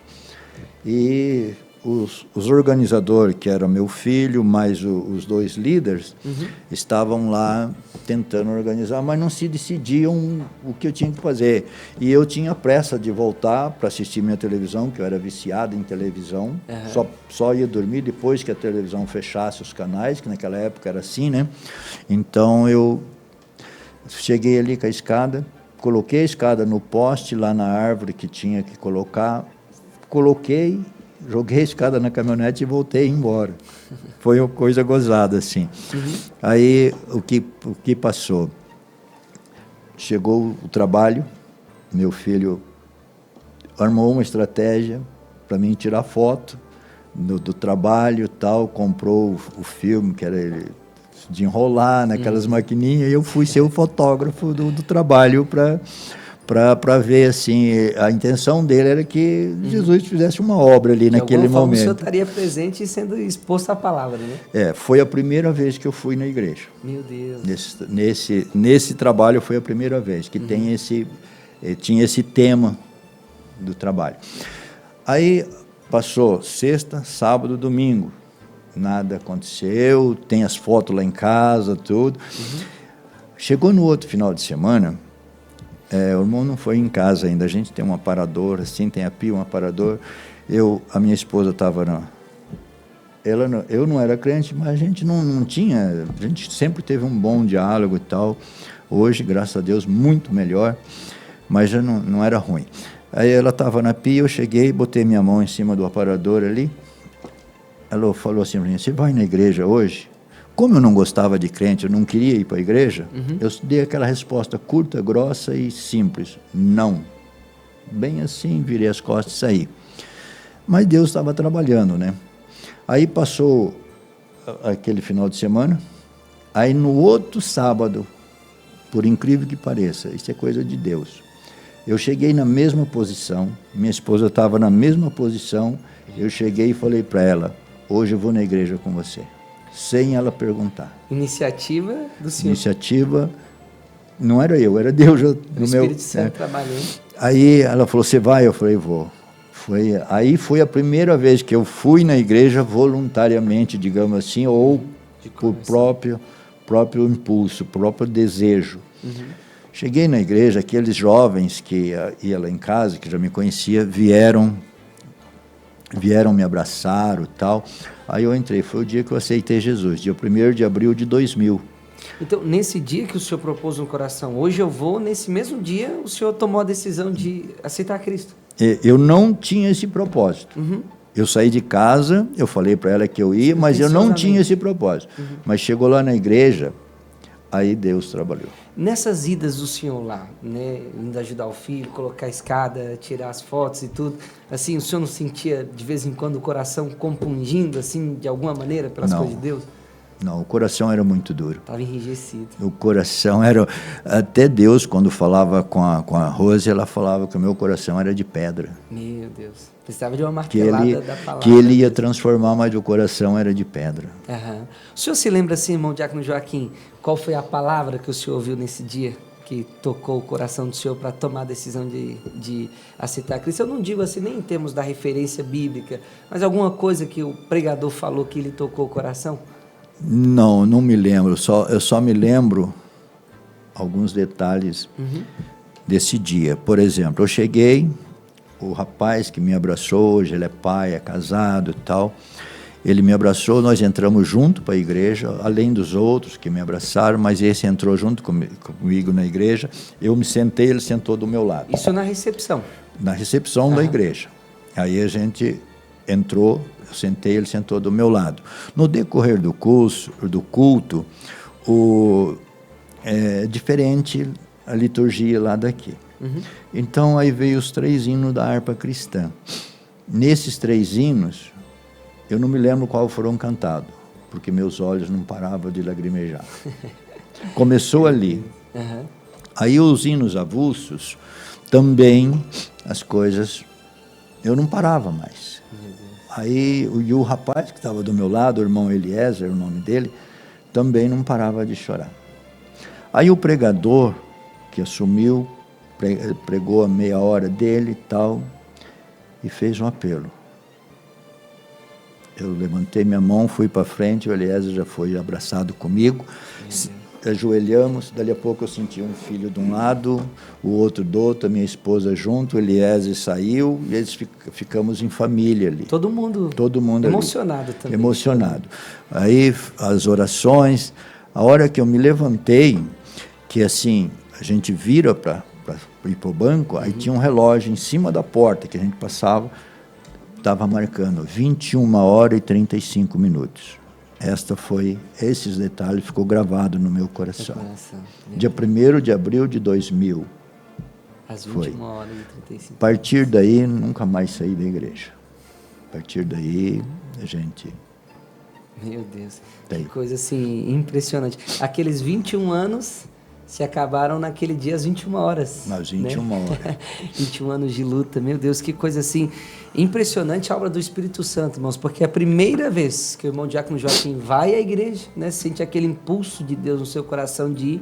E os organizadores, que era meu filho, mais os 2 líderes, estavam lá tentando organizar, mas não se decidiam o que eu tinha que fazer. E eu tinha pressa de voltar para assistir minha televisão, que eu era viciado em televisão, só ia dormir depois que a televisão fechasse os canais, que naquela época era assim, né? Então eu cheguei ali com a escada, coloquei a escada no poste, lá na árvore que tinha que colocar, coloquei, joguei a escada na caminhonete e voltei embora. Foi uma coisa gozada, assim. Aí, o que passou? Chegou o trabalho, meu filho armou uma estratégia para mim tirar foto do trabalho e tal, comprou o filme, que era ele, de enrolar naquelas maquininhas, e eu fui ser o fotógrafo do trabalho para ver, assim, a intenção dele era que Jesus fizesse uma obra ali naquele momento. O senhor estaria presente e sendo exposto à palavra, né? Foi a primeira vez que eu fui na igreja. Meu Deus. Nesse trabalho foi a primeira vez que tinha esse tema do trabalho. Aí passou sexta, sábado, domingo. Nada aconteceu, tem as fotos lá em casa, tudo. Chegou no outro final de semana, o irmão não foi em casa ainda, a gente tem um aparador, assim, tem a pia, um aparador. A minha esposa estava eu não era crente, mas a gente não tinha, a gente sempre teve um bom diálogo e tal. Hoje, graças a Deus, muito melhor, mas já não era ruim. Aí ela estava na pia, eu cheguei, botei minha mão em cima do aparador ali. Ela falou assim para mim: você vai na igreja hoje? Como eu não gostava de crente, eu não queria ir para a igreja, eu dei aquela resposta curta, grossa e simples: não. Bem assim, virei as costas e saí. Mas Deus estava trabalhando, né? Aí passou aquele final de semana, aí no outro sábado, por incrível que pareça, isso é coisa de Deus, eu cheguei na mesma posição, minha esposa estava na mesma posição, eu cheguei e falei para ela: hoje eu vou na igreja com você, sem ela perguntar. Iniciativa do Senhor. Iniciativa, não era eu, era Deus. O Espírito Santo trabalhando. Aí ela falou: você vai? Eu falei: vou. Aí foi a primeira vez que eu fui na igreja voluntariamente, digamos assim, ou por próprio impulso, próprio desejo. Cheguei na igreja, aqueles jovens que iam lá em casa, que já me conhecia, vieram me abraçar e tal. Aí eu entrei, foi o dia que eu aceitei Jesus, dia 1º de abril de 2000. Então, nesse dia que o senhor propôs no coração, hoje eu vou, nesse mesmo dia, o senhor tomou a decisão de aceitar Cristo? Eu não tinha esse propósito. Eu saí de casa, eu falei para ela que eu ia, mas eu não tinha esse propósito. Mas chegou lá na igreja, aí Deus trabalhou. Nessas idas do senhor lá, né, indo ajudar o filho, colocar a escada, tirar as fotos e tudo, assim, o senhor não sentia de vez em quando o coração compungindo, assim, de alguma maneira, pelas coisas de Deus? Não, o coração era muito duro. Estava enrijecido. O coração era... Até Deus, quando falava com a Rose, ela falava que o meu coração era de pedra. Meu Deus. Precisava de uma martelada da palavra. Que ele ia transformar, mas o coração era de pedra. O senhor se lembra, assim, irmão Diácono Joaquim, qual foi a palavra que o senhor ouviu nesse dia que tocou o coração do senhor para tomar a decisão de aceitar Cristo? Eu não digo assim nem em termos da referência bíblica, mas alguma coisa que o pregador falou que lhe tocou o coração? Não me lembro. Eu só me lembro alguns detalhes desse dia. Por exemplo, eu cheguei, o rapaz que me abraçou, hoje ele é pai, é casado e tal, ele me abraçou, nós entramos junto para a igreja, além dos outros que me abraçaram, mas esse entrou junto comigo na igreja. Eu me sentei, ele sentou do meu lado. Isso na recepção? Na recepção da igreja. Aí a gente entrou, eu sentei, ele sentou do meu lado. No decorrer do culto, é diferente a liturgia lá daqui. Então, aí veio os 3 hinos da harpa cristã. Nesses 3 hinos, eu não me lembro qual foram cantados, porque meus olhos não paravam de lagrimejar. Começou ali. Aí os hinos avulsos, também as coisas, eu não parava mais. Aí o rapaz que estava do meu lado, o irmão Eliezer, o nome dele, também não parava de chorar. Aí o pregador que assumiu, pregou a meia hora dele e tal, e fez um apelo. Eu levantei minha mão, fui para frente, o Eliezer já foi abraçado comigo, ajoelhamos, dali a pouco eu senti um filho de um lado, o outro do outro, a minha esposa junto, o Eliezer saiu, e eles ficamos em família ali. Todo mundo emocionado ali, também. Emocionado. Aí as orações, a hora que eu me levantei, que assim, a gente vira para ir para o banco, aí tinha um relógio em cima da porta que a gente passava, estava marcando 21 horas e 35 minutos. Esses detalhes ficou gravado no meu coração. Dia 1º de abril de 2000. Às 21 horas e 35. A partir daí, nunca mais saí da igreja. A partir daí, a gente... Meu Deus, que coisa assim, impressionante. Aqueles 21 anos se acabaram naquele dia às 21 horas. Nas 21 horas. 21 anos de luta, meu Deus, que coisa assim, impressionante a obra do Espírito Santo, irmãos, porque é a primeira vez que o irmão Diácono Joaquim vai à igreja, né, sente aquele impulso de Deus no seu coração de ir,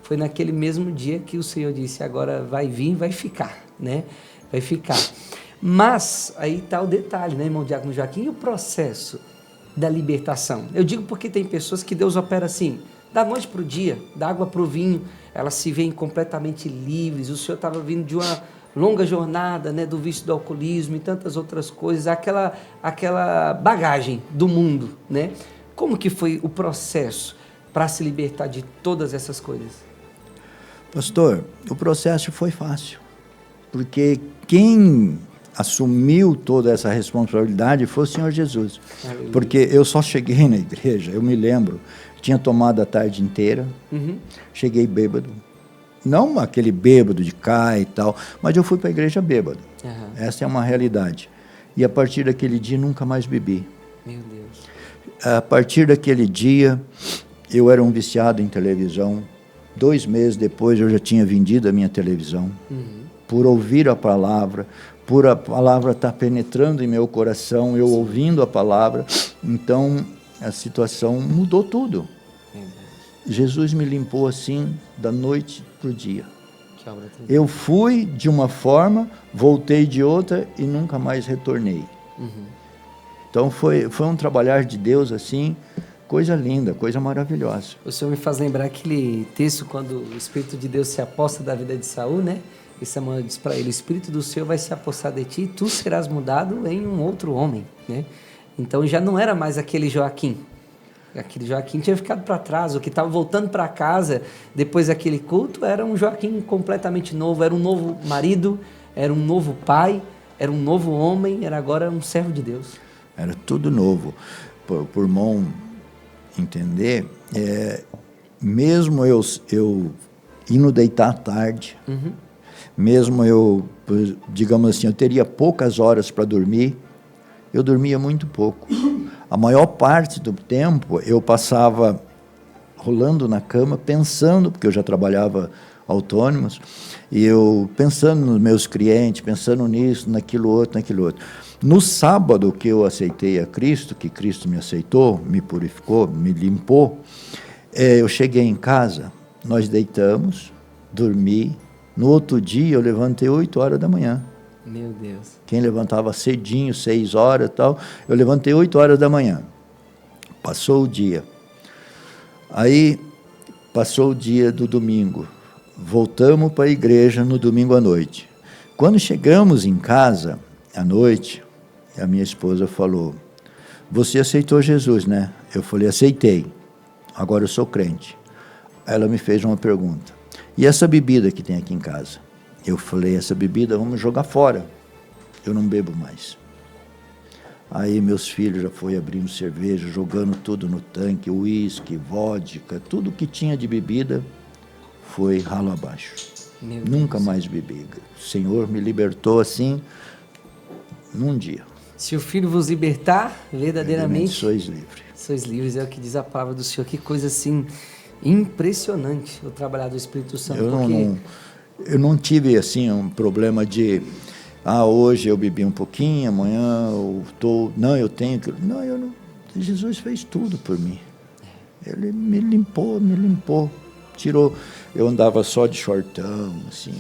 foi naquele mesmo dia que o Senhor disse, agora vai vir, vai ficar, né, vai ficar. Mas, aí está o detalhe, né, irmão Diácono Joaquim, e o processo da libertação? Eu digo porque tem pessoas que Deus opera assim, da noite para o dia, da água para o vinho, elas se veem completamente livres. O senhor estava vindo de uma longa jornada, né, do vício do alcoolismo e tantas outras coisas, aquela bagagem do mundo, né? Como que foi o processo para se libertar de todas essas coisas? Pastor, o processo foi fácil, porque quem assumiu toda essa responsabilidade foi o Senhor Jesus. Aleluia. Porque eu só cheguei na igreja, eu me lembro, tinha tomado a tarde inteira, cheguei bêbado, não aquele bêbado de cá e tal, mas eu fui para a igreja bêbado. Essa é uma realidade. E a partir daquele dia nunca mais bebi. Meu Deus. A partir daquele dia eu era um viciado em televisão. 2 meses depois eu já tinha vendido a minha televisão, por ouvir a palavra, por a palavra estar penetrando em meu coração, eu ouvindo a palavra, então a situação mudou tudo. Jesus me limpou assim, da noite para o dia. Eu fui de uma forma, voltei de outra e nunca mais retornei. Então foi um trabalhar de Deus assim, coisa linda, coisa maravilhosa. O Senhor me faz lembrar aquele texto quando o Espírito de Deus se aposta da vida de Saul, né? E Samuel diz para ele, o Espírito do Senhor vai se apossar de ti e tu serás mudado em um outro homem, né? Então já não era mais aquele Joaquim. Aquele Joaquim tinha ficado para trás, o que estava voltando para casa depois daquele culto era um Joaquim completamente novo, era um novo marido, era um novo pai, era um novo homem, era agora um servo de Deus. Era tudo novo. Por irmão entender, mesmo eu indo deitar à tarde, mesmo eu, digamos assim, eu teria poucas horas para dormir, eu dormia muito pouco. A maior parte do tempo eu passava rolando na cama, pensando, porque eu já trabalhava autônomos, e eu pensando nos meus clientes, pensando nisso, naquilo outro. No sábado que eu aceitei a Cristo, que Cristo me aceitou, me purificou, me limpou, eu cheguei em casa, nós deitamos, dormi, no outro dia eu levantei 8 horas da manhã. Meu Deus. Quem levantava cedinho, 6 horas e tal, eu levantei 8 horas da manhã. Passou o dia. Aí, passou o dia do domingo. Voltamos para a igreja no domingo à noite. Quando chegamos em casa, à noite, a minha esposa falou, você aceitou Jesus, né? Eu falei, aceitei. Agora eu sou crente. Ela me fez uma pergunta. E essa bebida que tem aqui em casa? Eu falei, essa bebida vamos jogar fora. Eu não bebo mais. Aí meus filhos já foram abrindo cerveja, jogando tudo no tanque, uísque, vodka, tudo que tinha de bebida foi ralo abaixo. Nunca mais bebi. O Senhor me libertou assim, num dia. Se o Filho vos libertar, verdadeiramente sois livres. Sois livres, é o que diz a palavra do Senhor. Que coisa assim impressionante o trabalhar do Espírito Santo. Eu não tive assim um problema de Hoje eu bebi um pouquinho, amanhã eu tenho aquilo. Não, eu não. Jesus fez tudo por mim. Ele me limpou, tirou. Eu andava só de shortão, assim,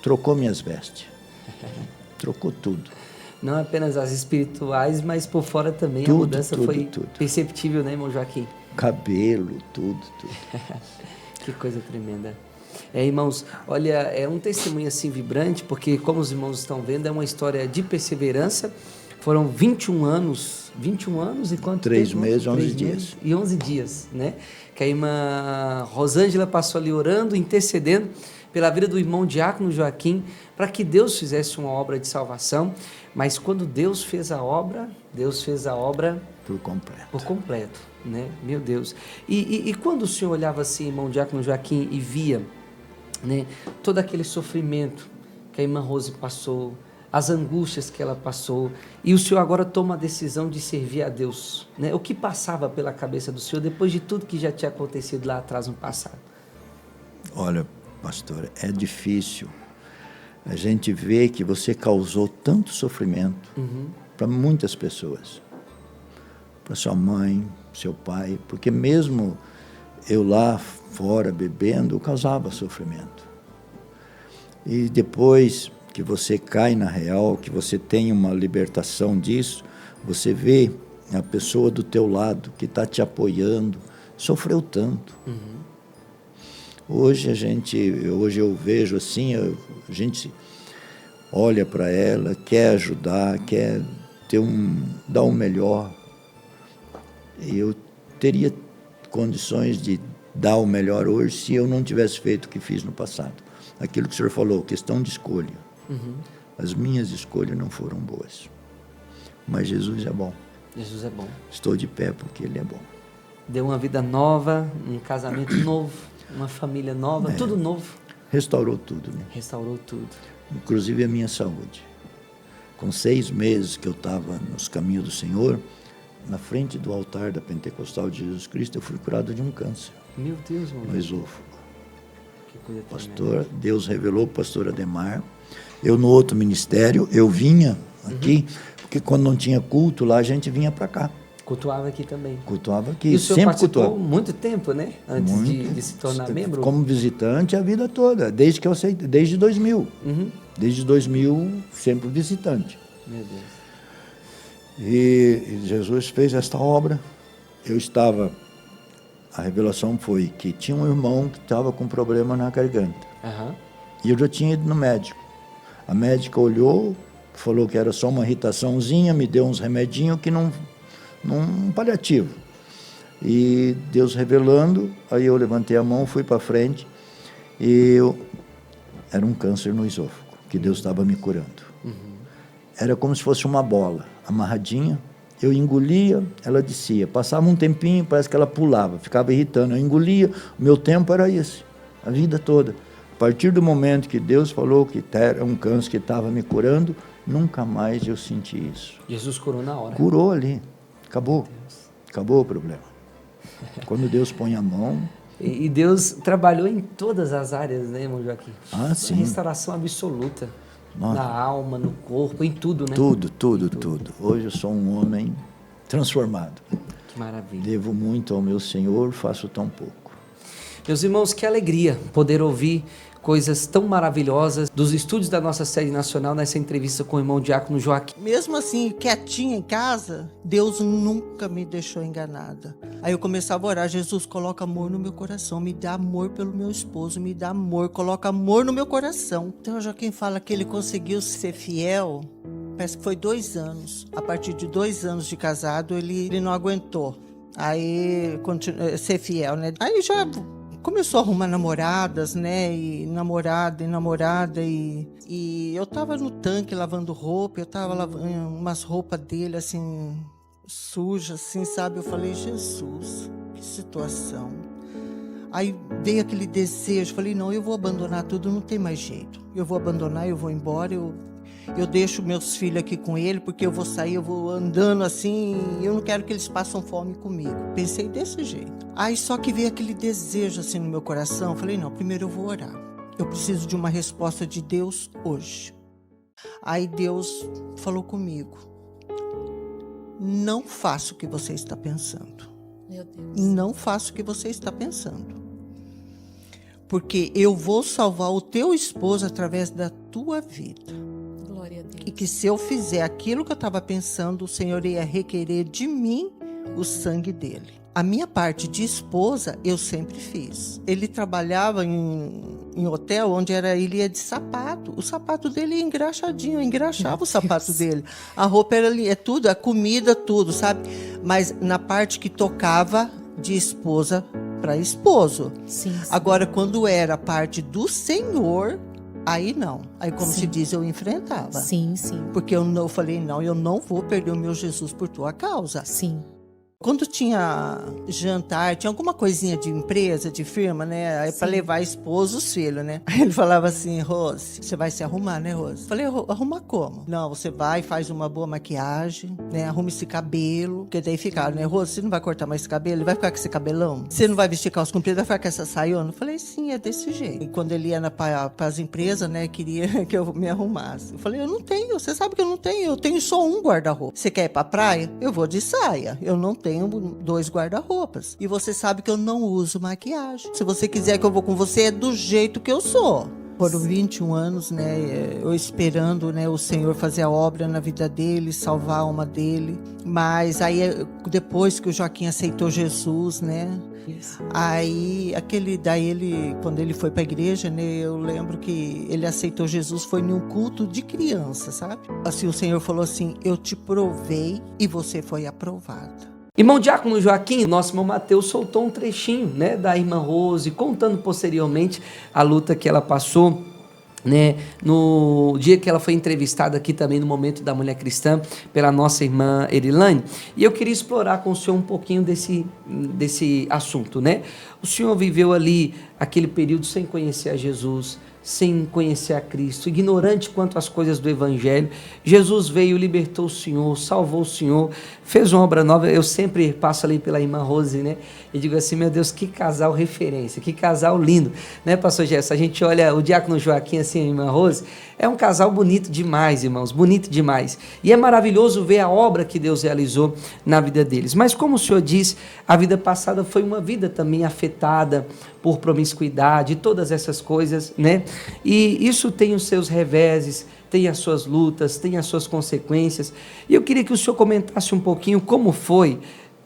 trocou minhas vestes, trocou tudo. Não apenas as espirituais, mas por fora também Tudo, a mudança foi tudo. perceptível, né, irmão Joaquim? Cabelo, tudo. Que coisa tremenda. Irmãos, olha, é um testemunho assim vibrante, porque como os irmãos estão vendo, é uma história de perseverança. Foram 21 anos e quanto 3 tempo? meses, 11 3 dias. meses e 11 dias, né? Que a irmã Rosângela passou ali orando, intercedendo pela vida do irmão Diácono Joaquim, para que Deus fizesse uma obra de salvação. Mas quando Deus fez a obra Por completo. né? Meu Deus. E quando o senhor olhava assim, irmão Diácono Joaquim, e via, né, todo aquele sofrimento que a irmã Rose passou, as angústias que ela passou, e o senhor agora toma a decisão de servir a Deus, né? O que passava pela cabeça do senhor depois de tudo que já tinha acontecido lá atrás no passado? Olha, pastor, é difícil. A gente vê que você causou tanto sofrimento para muitas pessoas, para sua mãe, seu pai, porque mesmo eu lá fora bebendo, eu causava sofrimento. E depois que você cai na real, que você tem uma libertação disso, você vê a pessoa do teu lado que está te apoiando, sofreu tanto. Hoje eu vejo assim, a gente olha para ela, quer ajudar, quer dar o melhor. E eu teria condições de dar o melhor hoje se eu não tivesse feito o que fiz no passado. Aquilo que o senhor falou, questão de escolha. As minhas escolhas não foram boas. Mas Jesus é bom. Jesus é bom. Estou de pé porque Ele é bom. Deu uma vida nova, um casamento novo, uma família nova, tudo novo. Restaurou tudo, né? Restaurou tudo. Inclusive a minha saúde. Com 6 meses que eu estava nos caminhos do Senhor, na frente do altar da Pentecostal de Jesus Cristo, eu fui curado de um câncer Meu Deus, irmão. no esôfago. Que coisa tremenda. Pastor, Deus revelou para o pastor Ademar. Eu no outro ministério, eu vinha aqui, porque quando não tinha culto lá, a gente vinha para cá. Cultuava aqui também. Cultuava aqui, E o senhor sempre participou cultuava. muito tempo, né? Antes Muito. de se tornar membro? Como visitante a vida toda, desde que eu aceitei, desde 2000. Desde 2000, sempre visitante. Meu Deus. E Jesus fez esta obra. A revelação foi que tinha um irmão que estava com problema na garganta. E eu já tinha ido no médico. A médica olhou, falou que era só uma irritaçãozinha, me deu uns remedinhos que um paliativo. E Deus revelando, aí eu levantei a mão, fui para frente, e era um câncer no esôfago, que Deus estava me curando. Era como se fosse uma bola, amarradinha, eu engolia, ela descia, passava um tempinho, parece que ela pulava, ficava irritando, eu engolia, o meu tempo era esse, a vida toda. A partir do momento que Deus falou que era um câncer que estava me curando, nunca mais eu senti isso. Jesus curou na hora. Curou ali, acabou o problema. Quando Deus põe a mão... E Deus trabalhou em todas as áreas, né, irmão Joaquim? Sim. Restauração absoluta. Nossa. Na alma, no corpo, em tudo, né? Tudo. Hoje eu sou um homem transformado. Que maravilha. Devo muito ao meu Senhor, faço tão pouco. Meus irmãos, que alegria poder ouvir coisas tão maravilhosas dos estúdios da nossa sede nacional nessa entrevista com o irmão Diácono Joaquim. Mesmo assim, quietinha em casa, Deus nunca me deixou enganada. Aí eu começava a orar: Jesus, coloca amor no meu coração, me dá amor pelo meu esposo, me dá amor, coloca amor no meu coração. Então o Joaquim fala que ele conseguiu ser fiel, parece que foi 2 anos. A partir de 2 anos de casado, ele não aguentou. Aí, ser fiel, né? Aí já começou a arrumar namoradas, né? E namorada. E eu tava no tanque lavando roupa, eu tava lavando umas roupas dele, assim, sujas, assim, sabe? Eu falei: Jesus, que situação. Aí veio aquele desejo, falei: não, eu vou abandonar tudo, não tem mais jeito. Eu vou abandonar, eu vou embora, eu deixo meus filhos aqui com ele, porque eu vou sair, eu vou andando assim, eu não quero que eles passem fome comigo. Pensei desse jeito. Aí só que veio aquele desejo assim no meu coração, falei: não, primeiro eu vou orar. Eu preciso de uma resposta de Deus hoje. Aí Deus falou comigo: não faça o que você está pensando. Meu Deus. Não faça o que você está pensando. Porque eu vou salvar o teu esposo através da tua vida. Glória a Deus. E que se eu fizer aquilo que eu estava pensando, o Senhor ia requerer de mim o sangue dele. A minha parte de esposa, eu sempre fiz. Ele trabalhava em hotel onde ele ia de sapato. O sapato dele ia engraxadinho, eu engraxava o sapato dele. A roupa era ali, é tudo, a comida, tudo, sabe? Mas na parte que tocava de esposa para esposo. Sim, sim. Agora, quando era a parte do Senhor, aí não. Aí, como Sim. se diz, eu enfrentava. Sim, sim. Porque eu falei, não, eu não vou perder o meu Jesus por tua causa. Sim. Quando tinha jantar, tinha alguma coisinha de empresa, de firma, né? Aí para levar a esposa, os filhos, né? Aí ele falava assim: Rose, você vai se arrumar, né, Rose? Falei: arrumar como? Não, você vai, faz uma boa maquiagem, né? Arruma esse cabelo. Porque daí ficaram, né? Rose, você não vai cortar mais esse cabelo? Ele vai ficar com esse cabelão? Você não vai vestir calça comprida? Vai ficar com essa saiona? Eu falei: sim, é desse jeito. E quando ele ia para as empresas, né? Queria que eu me arrumasse. Eu falei: eu não tenho, você sabe que eu não tenho. Eu tenho só um guarda-roupa. Você quer ir pra praia? Eu vou de saia. Eu não tenho 2 guarda-roupas. E você sabe que eu não uso maquiagem. Se você quiser que eu vou com você, é do jeito que eu sou. Foram 21 anos, né, eu esperando, né, o Senhor fazer a obra na vida dele, salvar a alma dele. Mas aí, depois que o Joaquim aceitou Jesus, né, Isso. aí quando ele foi para a igreja, né, eu lembro que ele aceitou Jesus, foi num culto de criança, sabe? Assim, o Senhor falou assim: eu te provei e você foi aprovada. Irmão Diácono Joaquim, nosso irmão Mateus soltou um trechinho, né, da irmã Rose, contando posteriormente a luta que ela passou, né, no dia que ela foi entrevistada aqui também no Momento da Mulher Cristã pela nossa irmã Erilane. E eu queria explorar com o senhor um pouquinho desse assunto, né? O senhor viveu ali aquele período sem conhecer a Jesus, sem conhecer a Cristo, ignorante quanto às coisas do Evangelho. Jesus veio, libertou o Senhor, salvou o Senhor, fez uma obra nova. Eu sempre passo ali pela irmã Rose, né? E digo assim: meu Deus, que casal referência, que casal lindo, né, pastor Gerson? A gente olha o diácono Joaquim, assim, a irmã Rose, é um casal bonito demais, irmãos, bonito demais. E é maravilhoso ver a obra que Deus realizou na vida deles. Mas como o senhor diz, a vida passada foi uma vida também afetada por promiscuidade, todas essas coisas, né? E isso tem os seus reveses, tem as suas lutas, tem as suas consequências. E eu queria que o senhor comentasse um pouquinho como foi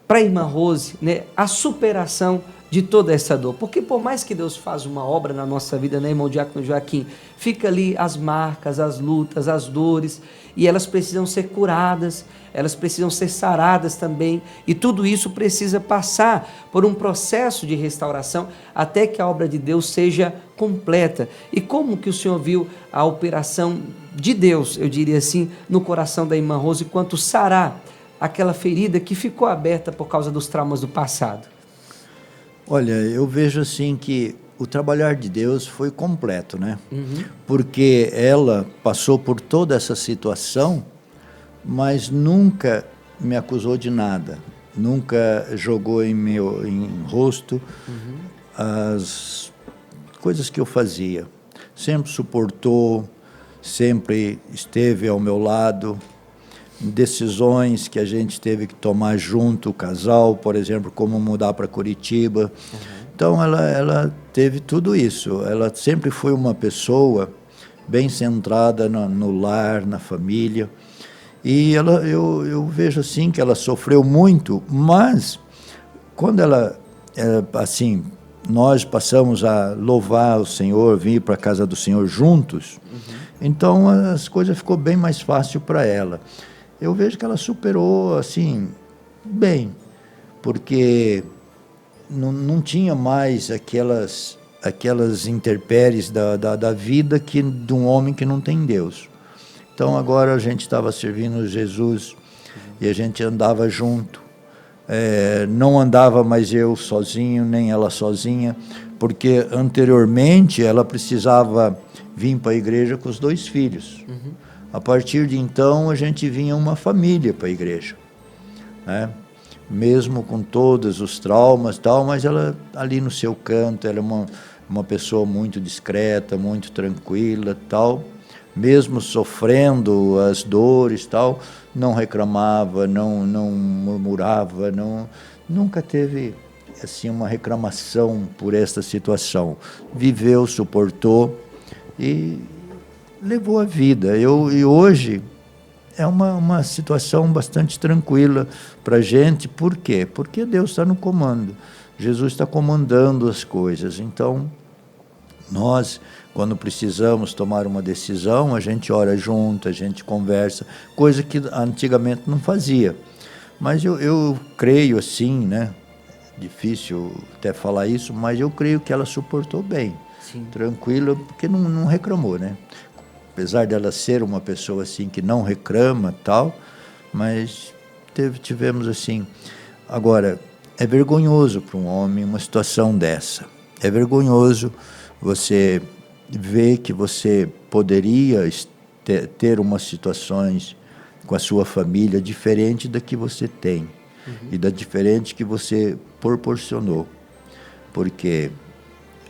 para a irmã Rose, né, a superação de toda essa dor. Porque por mais que Deus faça uma obra na nossa vida, né, irmão Diácono Joaquim, fica ali as marcas, as lutas, as dores, e elas precisam ser curadas, elas precisam ser saradas também, e tudo isso precisa passar por um processo de restauração até que a obra de Deus seja completa. E como que o senhor viu a operação de Deus, eu diria assim, no coração da irmã Rose, quanto sarar aquela ferida que ficou aberta por causa dos traumas do passado? Olha, eu vejo assim que o trabalhar de Deus foi completo, né? Porque ela passou por toda essa situação, mas nunca me acusou de nada, nunca jogou em rosto as coisas que eu fazia. Sempre suportou, sempre esteve ao meu lado. Decisões que a gente teve que tomar junto, o casal, por exemplo, como mudar para Curitiba. Então, ela teve tudo isso. Ela sempre foi uma pessoa bem centrada no lar, na família. E eu vejo assim que ela sofreu muito, mas quando assim, nós passamos a louvar o Senhor, vir para a casa do Senhor juntos, então as coisas ficou bem mais fácil para ela. Eu vejo que ela superou, assim, bem, porque não tinha mais aquelas intempéries da vida de um homem que não tem Deus. Então, agora a gente estava servindo Jesus e a gente andava junto. Não andava mais eu sozinho, nem ela sozinha, porque anteriormente ela precisava vir para a igreja com os 2 filhos. A partir de então, a gente vinha uma família para a igreja, né? Mesmo com todos os traumas e tal, mas ela ali no seu canto, ela é uma pessoa muito discreta, muito tranquila tal, mesmo sofrendo as dores, tal, não reclamava, não murmurava, nunca teve assim uma reclamação por esta situação. Viveu, suportou e levou a vida. E hoje é uma situação bastante tranquila para a gente. Por quê? Porque Deus está no comando. Jesus está comandando as coisas. Então, nós, quando precisamos tomar uma decisão, a gente ora junto, a gente conversa, coisa que antigamente não fazia. Mas eu creio assim, né? Difícil até falar isso, mas eu creio que ela suportou bem. Sim. Tranquila, porque não reclamou, né? Apesar dela ser uma pessoa assim que não reclama, tal, mas tivemos assim. Agora, é vergonhoso para um homem uma situação dessa. É vergonhoso você ver que você poderia ter umas situações com a sua família diferente da que você tem. E da diferente que você proporcionou. Porque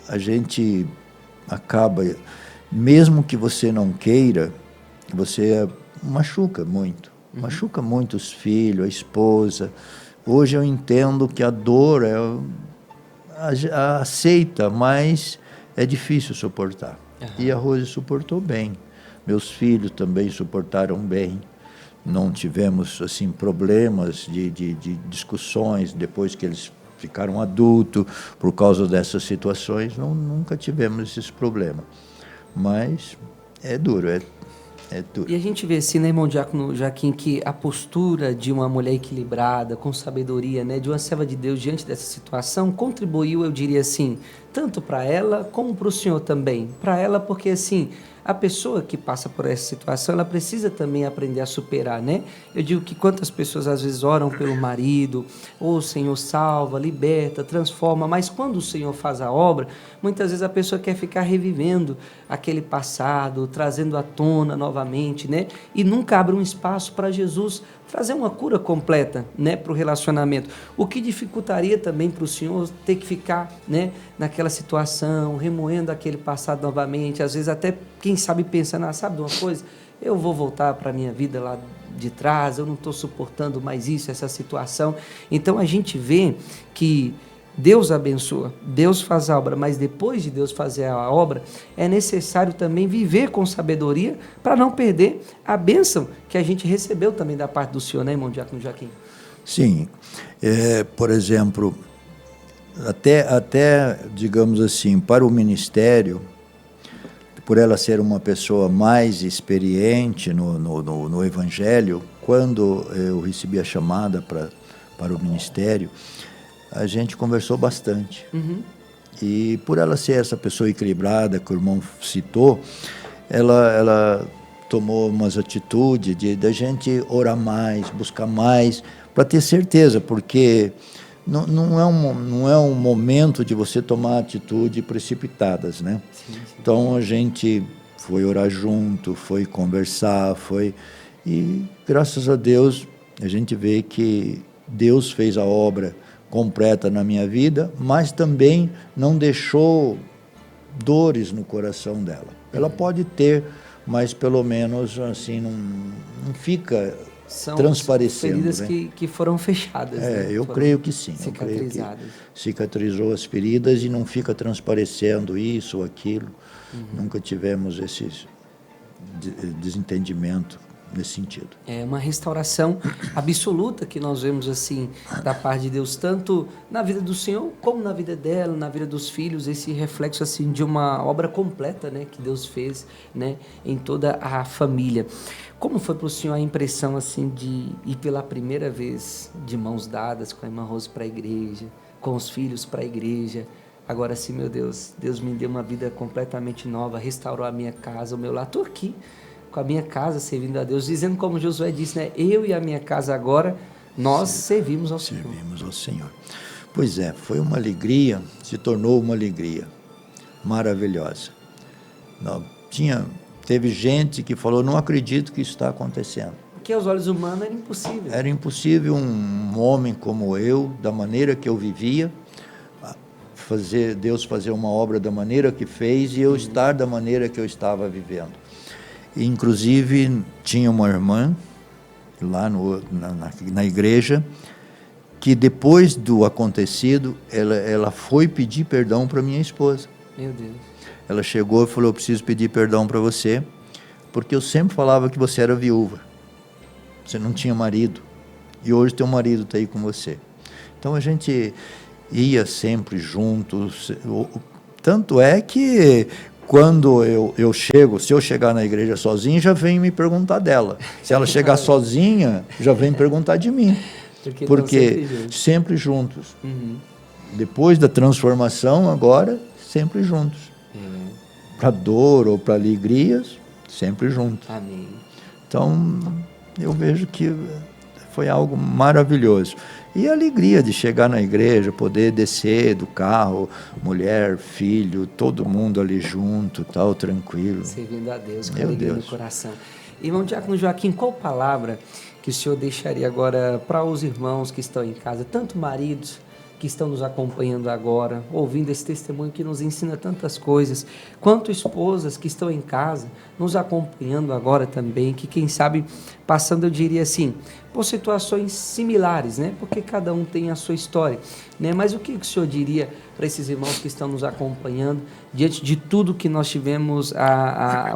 a gente acaba, mesmo que você não queira, você machuca muito. Machuca muito os filhos, a esposa. Hoje eu entendo que a dor aceita, mas é difícil suportar. E a Rose suportou bem. Meus filhos também suportaram bem. Não tivemos assim problemas de discussões depois que eles ficaram adultos por causa dessas situações. Nunca tivemos esses problemas. Mas é duro, é duro. E a gente vê assim, né, irmão Diácono Joaquim, que a postura de uma mulher equilibrada, com sabedoria, né, de uma serva de Deus diante dessa situação, contribuiu, eu diria assim, tanto para ela como para o senhor também. Para ela, porque assim, a pessoa que passa por essa situação, ela precisa também aprender a superar, né? Eu digo que quantas pessoas às vezes oram pelo marido, ou o Senhor salva, liberta, transforma, mas quando o Senhor faz a obra, muitas vezes a pessoa quer ficar revivendo aquele passado, trazendo à tona novamente, né? E nunca abre um espaço para Jesus trazer uma cura completa, né, para o relacionamento. O que dificultaria também para o senhor ter que ficar, né, naquela situação, remoendo aquele passado novamente, às vezes até, quem sabe, pensando, sabe de uma coisa? Eu vou voltar para a minha vida lá de trás, eu não estou suportando mais isso, essa situação. Então a gente vê que Deus abençoa, Deus faz a obra, mas depois de Deus fazer a obra, é necessário também viver com sabedoria para não perder a bênção que a gente recebeu também da parte do Senhor, né, irmão Diácono Joaquim? Sim. Por exemplo, até, digamos assim, para o ministério, por ela ser uma pessoa mais experiente no Evangelho, quando eu recebi a chamada para o ministério, a gente conversou bastante. E por ela ser essa pessoa equilibrada que o irmão citou, ela tomou umas atitudes da gente orar mais, buscar mais, para ter certeza, porque não é um momento de você tomar atitudes precipitadas, né? Sim. Então a gente foi orar junto, foi conversar, e graças a Deus a gente vê que Deus fez a obra completa na minha vida, mas também não deixou dores no coração dela. Ela pode ter, mas pelo menos assim não fica são transparecendo. Feridas, né? que foram fechadas. Né? Eu creio que sim. Cicatrizadas. Eu creio que cicatrizou as feridas e não fica transparecendo isso ou aquilo. Nunca tivemos esse desentendimento nesse sentido. É uma restauração absoluta que nós vemos assim da parte de Deus, tanto na vida do Senhor como na vida dela, na vida dos filhos, esse reflexo assim de uma obra completa, né, que Deus fez, né, em toda a família. Como foi para o senhor a impressão assim de ir pela primeira vez de mãos dadas com a irmã Rose para a igreja, com os filhos para a igreja? Agora sim, meu Deus, Deus me deu uma vida completamente nova, restaurou a minha casa, o meu lar. Estou aqui com a minha casa servindo a Deus, dizendo como Josué disse, né? Eu e a minha casa agora, nós servimos ao Senhor. Servimos ao Senhor. Pois é, foi uma alegria, se tornou uma alegria maravilhosa. Teve gente que falou, não acredito que isso está acontecendo. Porque aos olhos humanos era impossível. Era impossível um homem como eu, da maneira que eu vivia, Deus fazer uma obra da maneira que fez e eu estar da maneira que eu estava vivendo. Inclusive, tinha uma irmã lá na igreja que depois do acontecido, ela foi pedir perdão para minha esposa. Meu Deus. Ela chegou e falou: eu preciso pedir perdão para você, porque eu sempre falava que você era viúva, você não tinha marido, e hoje teu marido está aí com você. Então a gente ia sempre juntos, tanto é que quando eu chego, se eu chegar na igreja sozinho, já vem me perguntar dela. Se ela chegar sozinha, já vem perguntar de mim. Porque sempre juntos. Uhum. Depois da transformação, agora, sempre juntos. Uhum. Para dor ou para alegrias, sempre juntos. Amém. Então, eu vejo que foi algo maravilhoso. E a alegria de chegar na igreja, poder descer do carro, mulher, filho, todo mundo ali junto, tal, tranquilo. Servindo a Deus, com alegria no coração. Irmão Diácono Joaquim, qual palavra que o senhor deixaria agora para os irmãos que estão em casa, tanto maridos que estão nos acompanhando agora, ouvindo esse testemunho que nos ensina tantas coisas, quanto esposas que estão em casa, nos acompanhando agora também, que quem sabe passando, eu diria assim, por situações similares, né? Porque cada um tem a sua história, né? Mas o que o senhor diria para esses irmãos que estão nos acompanhando, diante de tudo que nós tivemos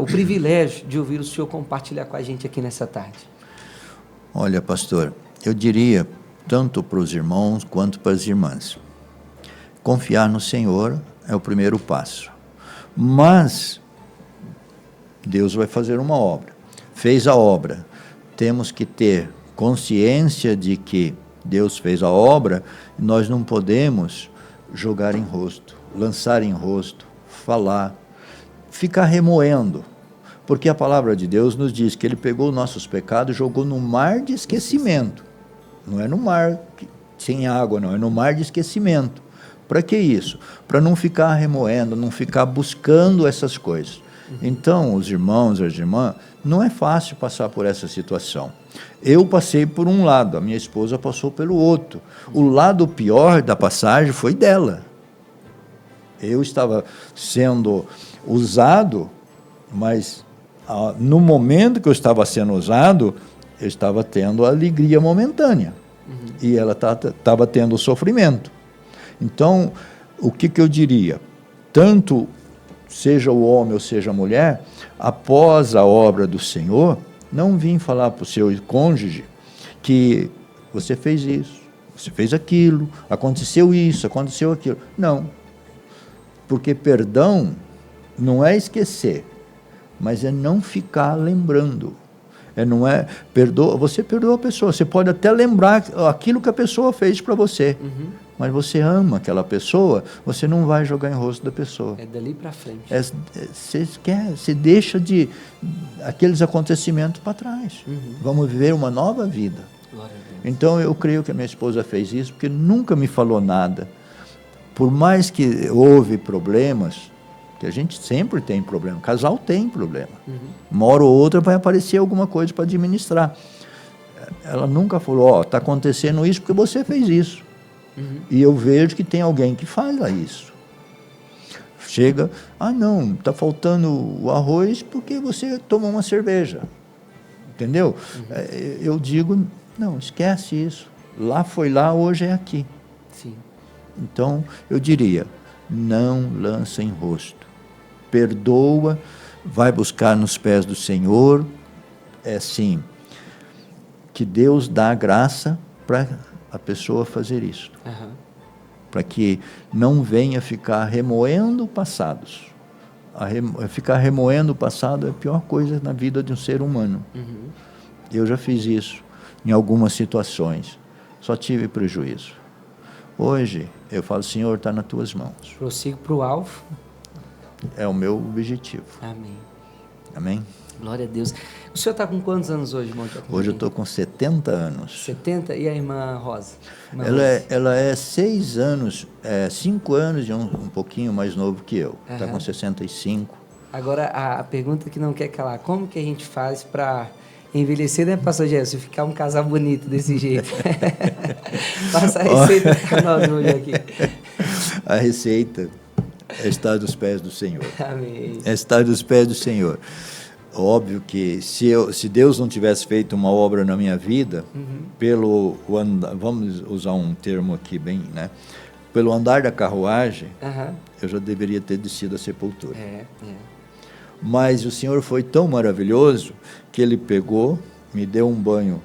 o privilégio de ouvir o senhor compartilhar com a gente aqui nessa tarde? Olha, pastor, eu diria, tanto para os irmãos quanto para as irmãs, confiar no Senhor é o primeiro passo. Mas Deus vai fazer uma obra. Fez a obra. Temos que ter consciência de que Deus fez a obra, e nós não podemos jogar em rosto, lançar em rosto, falar, ficar remoendo. Porque a palavra de Deus nos diz que Ele pegou nossos pecados e jogou no mar de esquecimento. Não é no mar sem água, não. É no mar de esquecimento. Para que isso? Para não ficar remoendo, não ficar buscando essas coisas. Então, os irmãos e as irmãs, não é fácil passar por essa situação. Eu passei por um lado, a minha esposa passou pelo outro. O lado pior da passagem foi dela. Eu estava sendo usado, mas no momento que eu estava sendo usado, eu estava tendo a alegria momentânea. Uhum. E ela estava tendo o sofrimento. Então, o que eu diria? Tanto seja o homem ou seja a mulher, após a obra do Senhor, não vim falar para o seu cônjuge que você fez isso, você fez aquilo, aconteceu isso, aconteceu aquilo. Não. Porque perdão não é esquecer, mas é não ficar lembrando. Você perdoa a pessoa, você pode até lembrar aquilo que a pessoa fez para você, mas você ama aquela pessoa, você não vai jogar em rosto da pessoa. É dali para frente. Você deixa aqueles acontecimentos para trás. Vamos viver uma nova vida. Glória a Deus. Então eu creio que a minha esposa fez isso, porque nunca me falou nada. Por mais que houve problemas, que a gente sempre tem problema, casal tem problema. Uma hora ou outra vai aparecer alguma coisa para administrar. Ela nunca falou, está acontecendo isso porque você fez isso. E eu vejo que tem alguém que faz isso. Chega, não, está faltando o arroz porque você tomou uma cerveja. Entendeu? Eu digo, não, esquece isso. Lá foi lá, hoje é aqui. Sim. Então, eu diria, não lança em rosto. Perdoa, vai buscar nos pés do Senhor. É assim, que Deus dá graça para a pessoa fazer isso. Para que não venha ficar remoendo passados. Ficar remoendo o passado é a pior coisa na vida de um ser humano. Eu já fiz isso em algumas situações. Só tive prejuízo. Hoje, eu falo, Senhor, está nas tuas mãos. Prossigo para o alvo. É o meu objetivo. Amém. Amém? Glória a Deus. O senhor está com quantos anos hoje, irmão? Hoje eu estou com 70 anos. 70? E a irmã Rosa? Ela é 6 anos, 5 anos e um pouquinho mais novo que eu. Está com 65. Agora, a pergunta que não quer calar, como que a gente faz para envelhecer, né, pastor Gerson? Ficar um casal bonito desse jeito. Passa a receita para nós hoje aqui. A receita é estar dos pés do Senhor. Amém. É estar dos pés do Senhor. Óbvio que se Deus não tivesse feito uma obra na minha vida, vamos usar um termo aqui bem, né? Pelo andar da carruagem, eu já deveria ter descido à sepultura. Mas o Senhor foi tão maravilhoso que Ele pegou, me deu um banho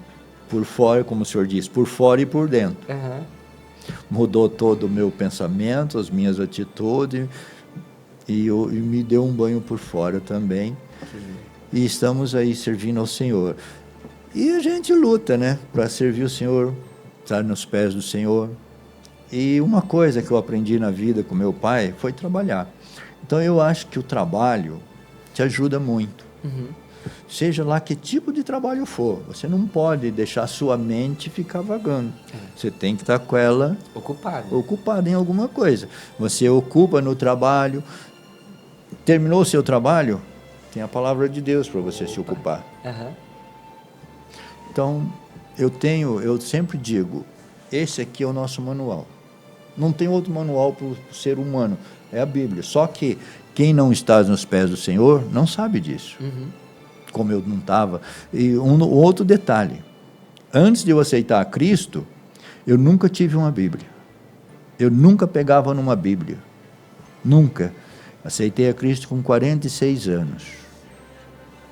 por fora, como o Senhor diz, por fora e por dentro. Mudou todo o meu pensamento, as minhas atitudes, e me deu um banho por fora também. E estamos aí servindo ao Senhor. E a gente luta, né, para servir o Senhor, estar nos pés do Senhor. E uma coisa que eu aprendi na vida com meu pai foi trabalhar. Então eu acho que o trabalho te ajuda muito. Seja lá que tipo de trabalho for, você não pode deixar sua mente ficar vagando. Você tem que estar com ela ocupada em alguma coisa. Você ocupa no trabalho, terminou o seu trabalho, tem a palavra de Deus para você se ocupar. Então, eu sempre digo, esse aqui é o nosso manual. Não tem outro manual para o ser humano, é a Bíblia. Só que quem não está nos pés do Senhor não sabe disso. Como eu não estava. E outro detalhe, antes de eu aceitar a Cristo, eu nunca tive uma Bíblia. Eu nunca pegava numa Bíblia. Nunca. Aceitei a Cristo com 46 anos.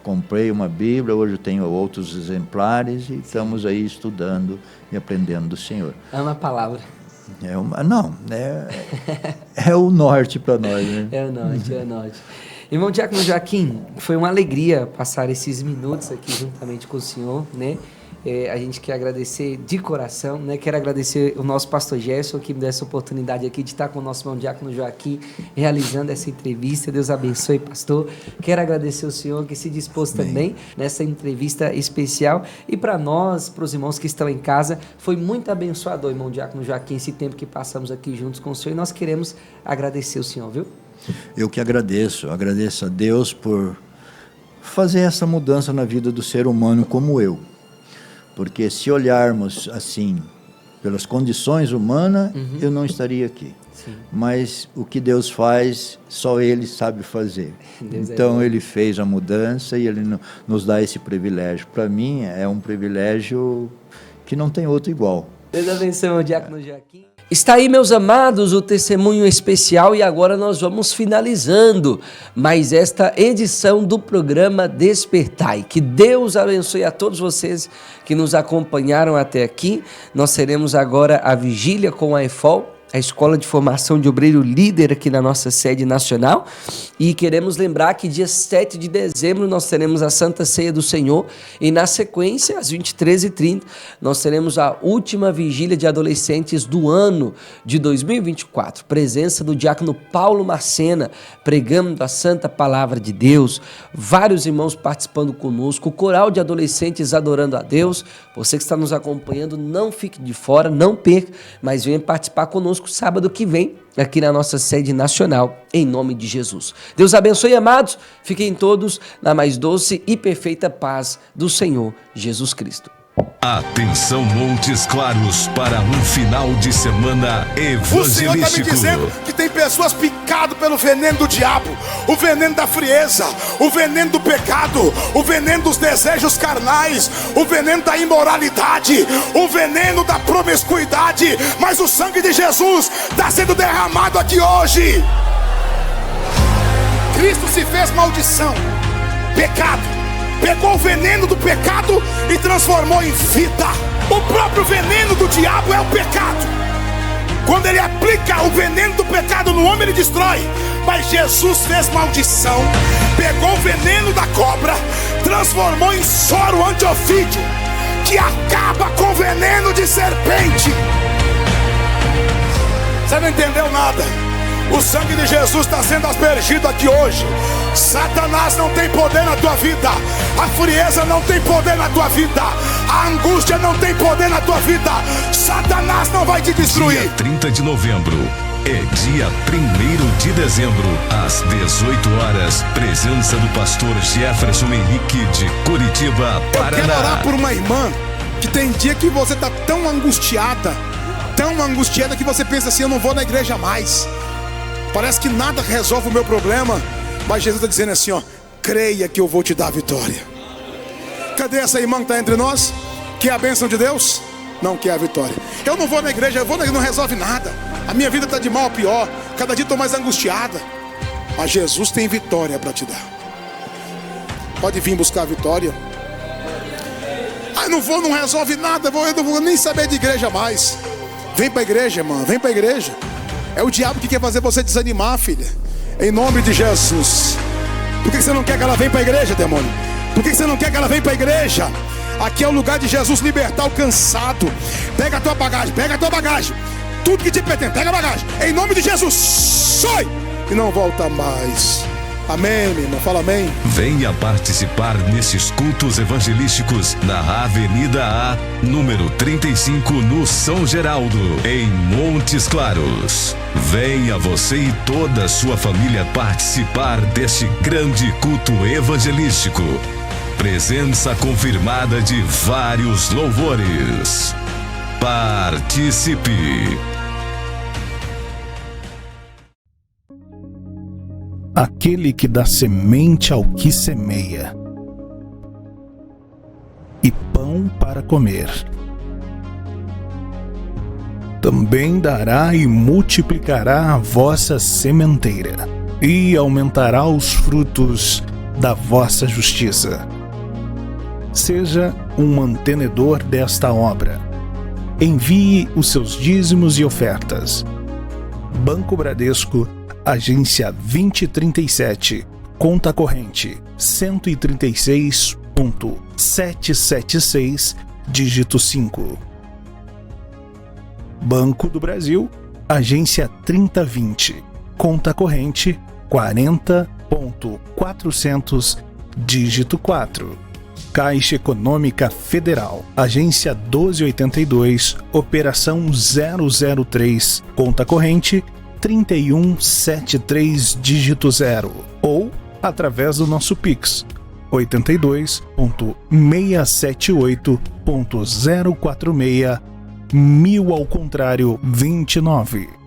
Comprei uma Bíblia, hoje eu tenho outros exemplares e estamos aí estudando e aprendendo do Senhor. Ama a palavra. É o norte para nós, né? É o norte. Irmão Diácono Joaquim, foi uma alegria passar esses minutos aqui juntamente com o senhor, né? A gente quer agradecer de coração, né? Quero agradecer o nosso pastor Gerson, que me deu essa oportunidade aqui de estar com o nosso irmão Diácono Joaquim, realizando essa entrevista. Deus abençoe, pastor. Quero agradecer o senhor que se dispôs também nessa entrevista especial. E para nós, para os irmãos que estão em casa, foi muito abençoador, irmão Diácono Joaquim, esse tempo que passamos aqui juntos com o senhor. E nós queremos agradecer o senhor, viu? Eu que agradeço a Deus por fazer essa mudança na vida do ser humano como eu. Porque se olharmos assim, pelas condições humanas, eu não estaria aqui. Mas o que Deus faz, só Ele sabe fazer. Então Ele fez a mudança e Ele nos dá esse privilégio. Para mim é um privilégio que não tem outro igual. Deus abençoe o Diácono Joaquim. Está aí, meus amados, o testemunho especial e agora nós vamos finalizando mais esta edição do programa Despertai. Que Deus abençoe a todos vocês que nos acompanharam até aqui. Nós teremos agora a vigília com a EFOL, a Escola de Formação de Obreiro Líder aqui na nossa sede nacional, e queremos lembrar que dia 7 de dezembro nós teremos a Santa Ceia do Senhor e na sequência, às 23h30, nós teremos a última vigília de adolescentes do ano de 2024, presença do diácono Paulo Marcena, pregando a santa palavra de Deus, vários irmãos participando conosco, o coral de adolescentes adorando a Deus. Você que está nos acompanhando, não fique de fora, não perca, mas venha participar conosco sábado que vem, aqui na nossa sede nacional, em nome de Jesus. Deus abençoe, amados. Fiquem todos na mais doce e perfeita paz do Senhor Jesus Cristo. Atenção, Montes Claros, para um final de semana evangelístico. O Senhor está me dizendo que tem pessoas picadas pelo veneno do diabo, o veneno da frieza, o veneno do pecado, o veneno dos desejos carnais, o veneno da imoralidade, o veneno da promiscuidade, mas o sangue de Jesus está sendo derramado aqui hoje. Cristo se fez maldição, pecado, pegou o veneno do pecado e transformou em vida. O próprio veneno do diabo é o pecado. Quando ele aplica o veneno do pecado no homem, ele destrói. Mas Jesus fez maldição, pegou o veneno da cobra, transformou em soro antiofídio, que acaba com o veneno de serpente. Você não entendeu nada. O sangue de Jesus está sendo aspergido aqui hoje. Satanás não tem poder na tua vida. A frieza não tem poder na tua vida. A angústia não tem poder na tua vida. Satanás não vai te destruir. Dia 30 de novembro é dia 1º de dezembro, às 18 horas. Presença do pastor Jefferson Henrique de Curitiba, Paraná. Eu quero orar por uma irmã que tem dia que você está tão angustiada que você pensa assim: eu não vou na igreja mais. Parece que nada resolve o meu problema. Mas Jesus está dizendo assim, ó: creia que eu vou te dar a vitória. Cadê essa irmã que está entre nós? Quer a bênção de Deus? Não quer a vitória. Eu não vou na igreja, não resolve nada. A minha vida está de mal a pior. Cada dia estou mais angustiada. Mas Jesus tem vitória para te dar. Pode vir buscar a vitória. Não vou, não resolve nada. Eu não vou nem saber de igreja mais. Vem para a igreja, irmã, vem para a igreja. É o diabo que quer fazer você desanimar, filha. Em nome de Jesus. Por que você não quer que ela venha para a igreja, demônio? Por que você não quer que ela venha para a igreja? Aqui é o lugar de Jesus libertar o cansado. Pega a tua bagagem, pega a tua bagagem. Tudo que te pertence, pega a bagagem. Em nome de Jesus, sai e não volta mais. Amém, minha irmã, fala amém. Venha participar nesses cultos evangelísticos na Avenida A, número 35, no São Geraldo, em Montes Claros. Venha você e toda a sua família participar deste grande culto evangelístico. Presença confirmada de vários louvores. Participe! Aquele que dá semente ao que semeia, e pão para comer, também dará e multiplicará a vossa sementeira, e aumentará os frutos da vossa justiça. Seja um mantenedor desta obra. Envie os seus dízimos e ofertas. Banco Bradesco, agência 2037, conta corrente 136.776, dígito 5. Banco do Brasil, agência 3020, conta corrente 40.400, dígito 4. Caixa Econômica Federal, agência 1282, operação 003, conta corrente 3173, dígito 0, ou através do nosso Pix 82.678.046 1000 ao contrário 29.